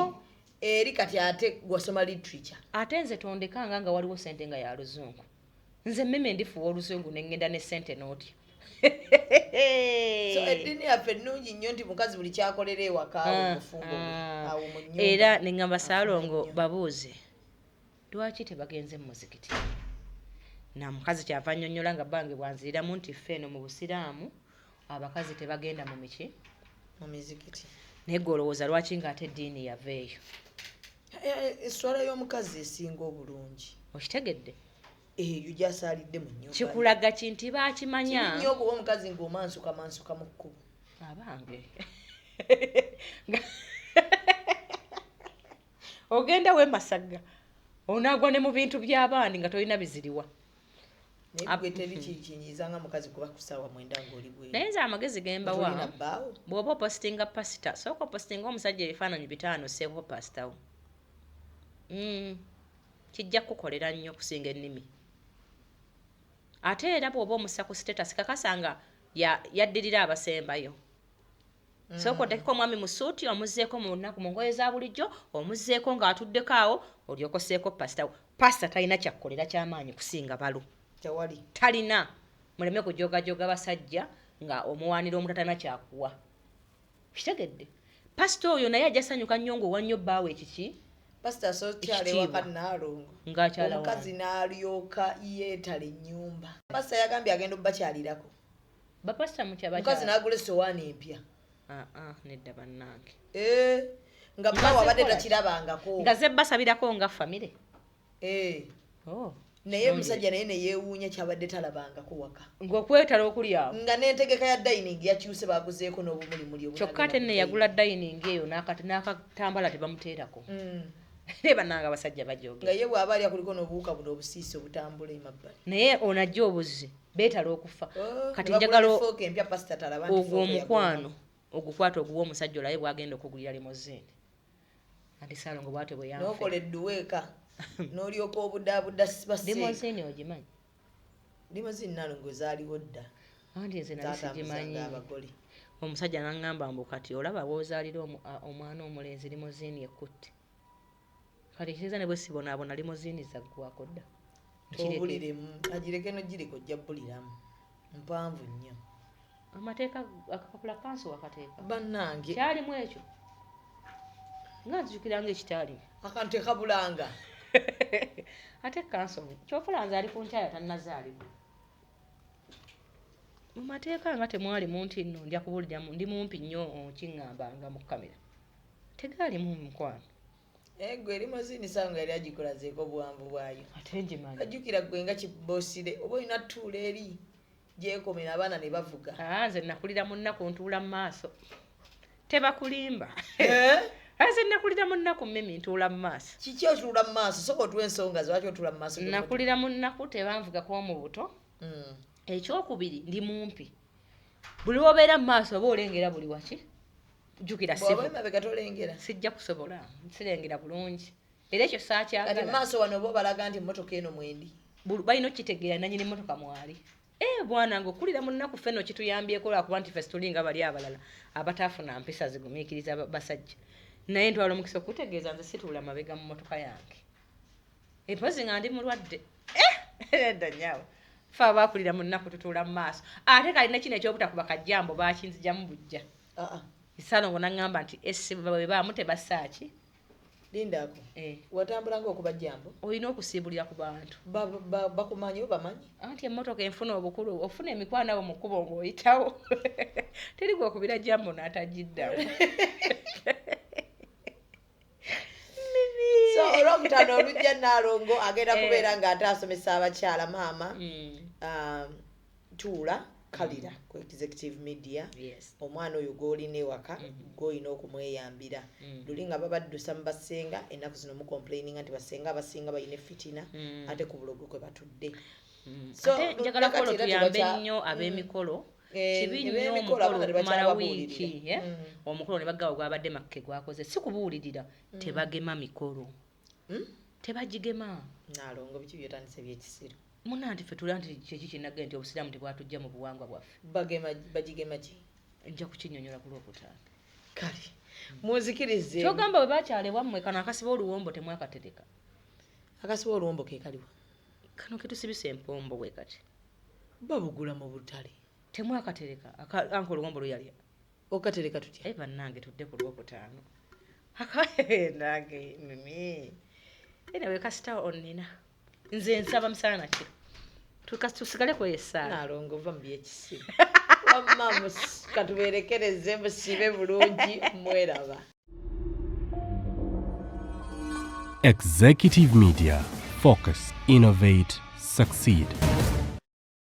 eri kati ate gwasoma literature ate nze tondekanga nga waliwo sente nga ya luzungu nze mmeme ndifuwa oluzungu nengenda ne sente n'otya so eddiini yaffe ennungi nnyo nti mukazi buli kyakolera ewaka omufumbo awo mu nnyumba era neŋŋamba Saalongo babuuze lwaki tebagenze mu muzikiti na mukazi kyava annyonnyola nga bange bwanziriramu nti ffe eno mu busiraamu abakazi tebagenda mu miki mu mizikiti naye gwe olowooza lwaki ng'ate eddiini yava eyo esswala y'omukazi esinga obulungi okitegedde eyo gyasaalidde mu nnyumba kikulaga kinti baakimanya nnyo okuba omukazi ng'omansuka mu kkubo abange ogenda we Masagga onaagwa ne mu bintu by'abaandi nga tolina biziriwa naye teri kinyiiza nga mukazi kuba ku ssaawa 9 ng'oli bwe naye nze amagezi gembawa bw'oba opositinga pasita sooka opositinga omusajja ebifaananyi 5 seeko pasitawo kijja kukolera nnyo okusinga ennimi ate era bw'oba omussa ku status kakasanga yaddirira abasembayo sooka otekeko omwami mu suuti omuzzeeko mu lunaku mu ngoye za bulijjo omuzzeeko ng'atuddeko awo olyokoseeko pasita talina kyakkolera ky'amaanyi kusinga balo tewali talina muleme kujogajoga basajja nga omuwaanira omutatana kyakuwa kitegedde pasita oyo naye ajasanyuka nnyo ng'owa nnyo bbaawe ekiki pasita sokyalewaka Naalongo omukazi n'alyoka yeetala ennyumba pasita yagambye agenda obbakyalirako bapasita mukazi n'agula essowaani empya nedda bannange nga bbaawe abadde takirabangako nga ze basabirako nga famire naye omusajja naye neyeewuunya kyabadde talabangako waka ng'okwetala okuli awo nga n'entegeka ya dayiningi yakyuse baguzeeko n'obumulimuli kyokka ate nne yagula dayiningi eyo n'akatambala tebamuteerako naye bannanga abasajja bajooge nga ye bw'aba alya kuliko n'obuwuka buno obusiisi obutambula emabbali naye onajja obuzzi beetala okufa kati njagala ogwo omukwano ogukwata oguwa omusajja olaye bw'agenda okugulira limoziini anti Saalongo bw'atyo bwe yanfe n'okola edduweeka n'olyoka obudaabudda limoziini ogimanyi limoziini Naalongo zaaliwo dda anti nze nali sigimanyi omusajja n'aŋŋamba mbu kati olaba bw'ozaalira omwana omulenzi limoziini ekutte kati kiriza ne bwe sibonaabona limoziini zaggwako dda obuliremu agireke nogiriko ojja bbuliramu mpanvu nnyo amateeka akapapula kanso wakateeka bannange kyalimu ekyo nga nzijukiranga ekitaalimu akantu tekabulanga ate kanso kyofulanze ali ku nkyaya tannazaalibwa mu mateeka nga temwalimu nti nno ndya kubuuliramu ndi mumpi nnyo kiŋŋambanga mu kamera tegaalimu mukwano gwe limoziini Saalongo yali agikolazeeko obuwanvu bwayo ate ngimanyi ajjukira gwe nga kiboosire oba olina ttuula eri gyekomera abaana ne bavuga nze nakulira mu nnaku ntuula mu maaso tebakulimba nze nakulira mu nnaku mmemi ntuula mu maaso kiki otuula mu maaso soka otuwa ensonga lwaki otuula mu maaso nakulira mu nnaku tebanvugako mu buto ekyokubiri ndi mumpi buli wobeera mu maaso oba olengera buli waki jjukira sijja kusobola sirengera bulungi era ekyo saakyagala kati maaso wano oba balaga nti emmotoka eno mwendi balina okitegeera nanyini emmotoka mwali bwanange okulira mu nnaku ffenno kituyambyeko lwakuba nti ffe situlinga bali abalala abataafuna mpisa zigumiikiriza basajja naye ntwala omukisa okutegeeza nze situula mabega mu mmotoka yange empozi nga ndi mulwadde edda nyaawe fe abakulira mu nnaku tutuula mu maaso ate kalina kino ekyobutakuba kajjambo bakinzijamu bujja Saalongo n'aŋŋamba nti bwe baamu tebasaaki lindaako watambulanga okuba jjambo olina okusiibulira ku bantu bakumanyi obamanyi anti emmotoka enfuna obukulu ofuna emikwano abo mu kkubo ng'oyitawo teri gwokubira jjambo n'atagiddamu so olwokutaano olujja Naalongo agenda kubeera ng'ate asomesa abakyala maama tuula kalira ku executive media omwana oyo gw'olina ewaka gw'olina okumweyambira luli nga babaddusa mu basenga ennaku zino mucomplaininga nti basenga abasinga balina fitina ate ku bulogo kwe batudde ate njagala kukola tuyambe nnyo ab'emikolo kibi nnyo omukolo okumala wiiki omukolo ne baggawo gwabadde makke gwakoze si kubuulirira tebagema mikolo tebagigema Naalongo biki byotandise byekisiru munanti ffe tuli nti kyeki kinagenda nti obusiraamu tebwatujja mu buwangwa bwaffe bagigema ki nja kukinnyonnyola ku lwokutaano kale muzikirize kyogamba bwe bakyale wammwe kano akasiba oluwombo temwakatereka akasiba oluwombo ke kaliwa kano ketusibisa empombo bwe kati babugula mu butale temwakatereka anko oluwombo luyalya okatereka tutya bannange tudde ku lwokutaano nange mimi enawe kasita onnina nze nsaba musana kiro tusigale kweyesaala nalongo va mubyekisibo wamma katuberekereze musibe bulungi mweraba. Executive Media. Focus, innovate, succeed.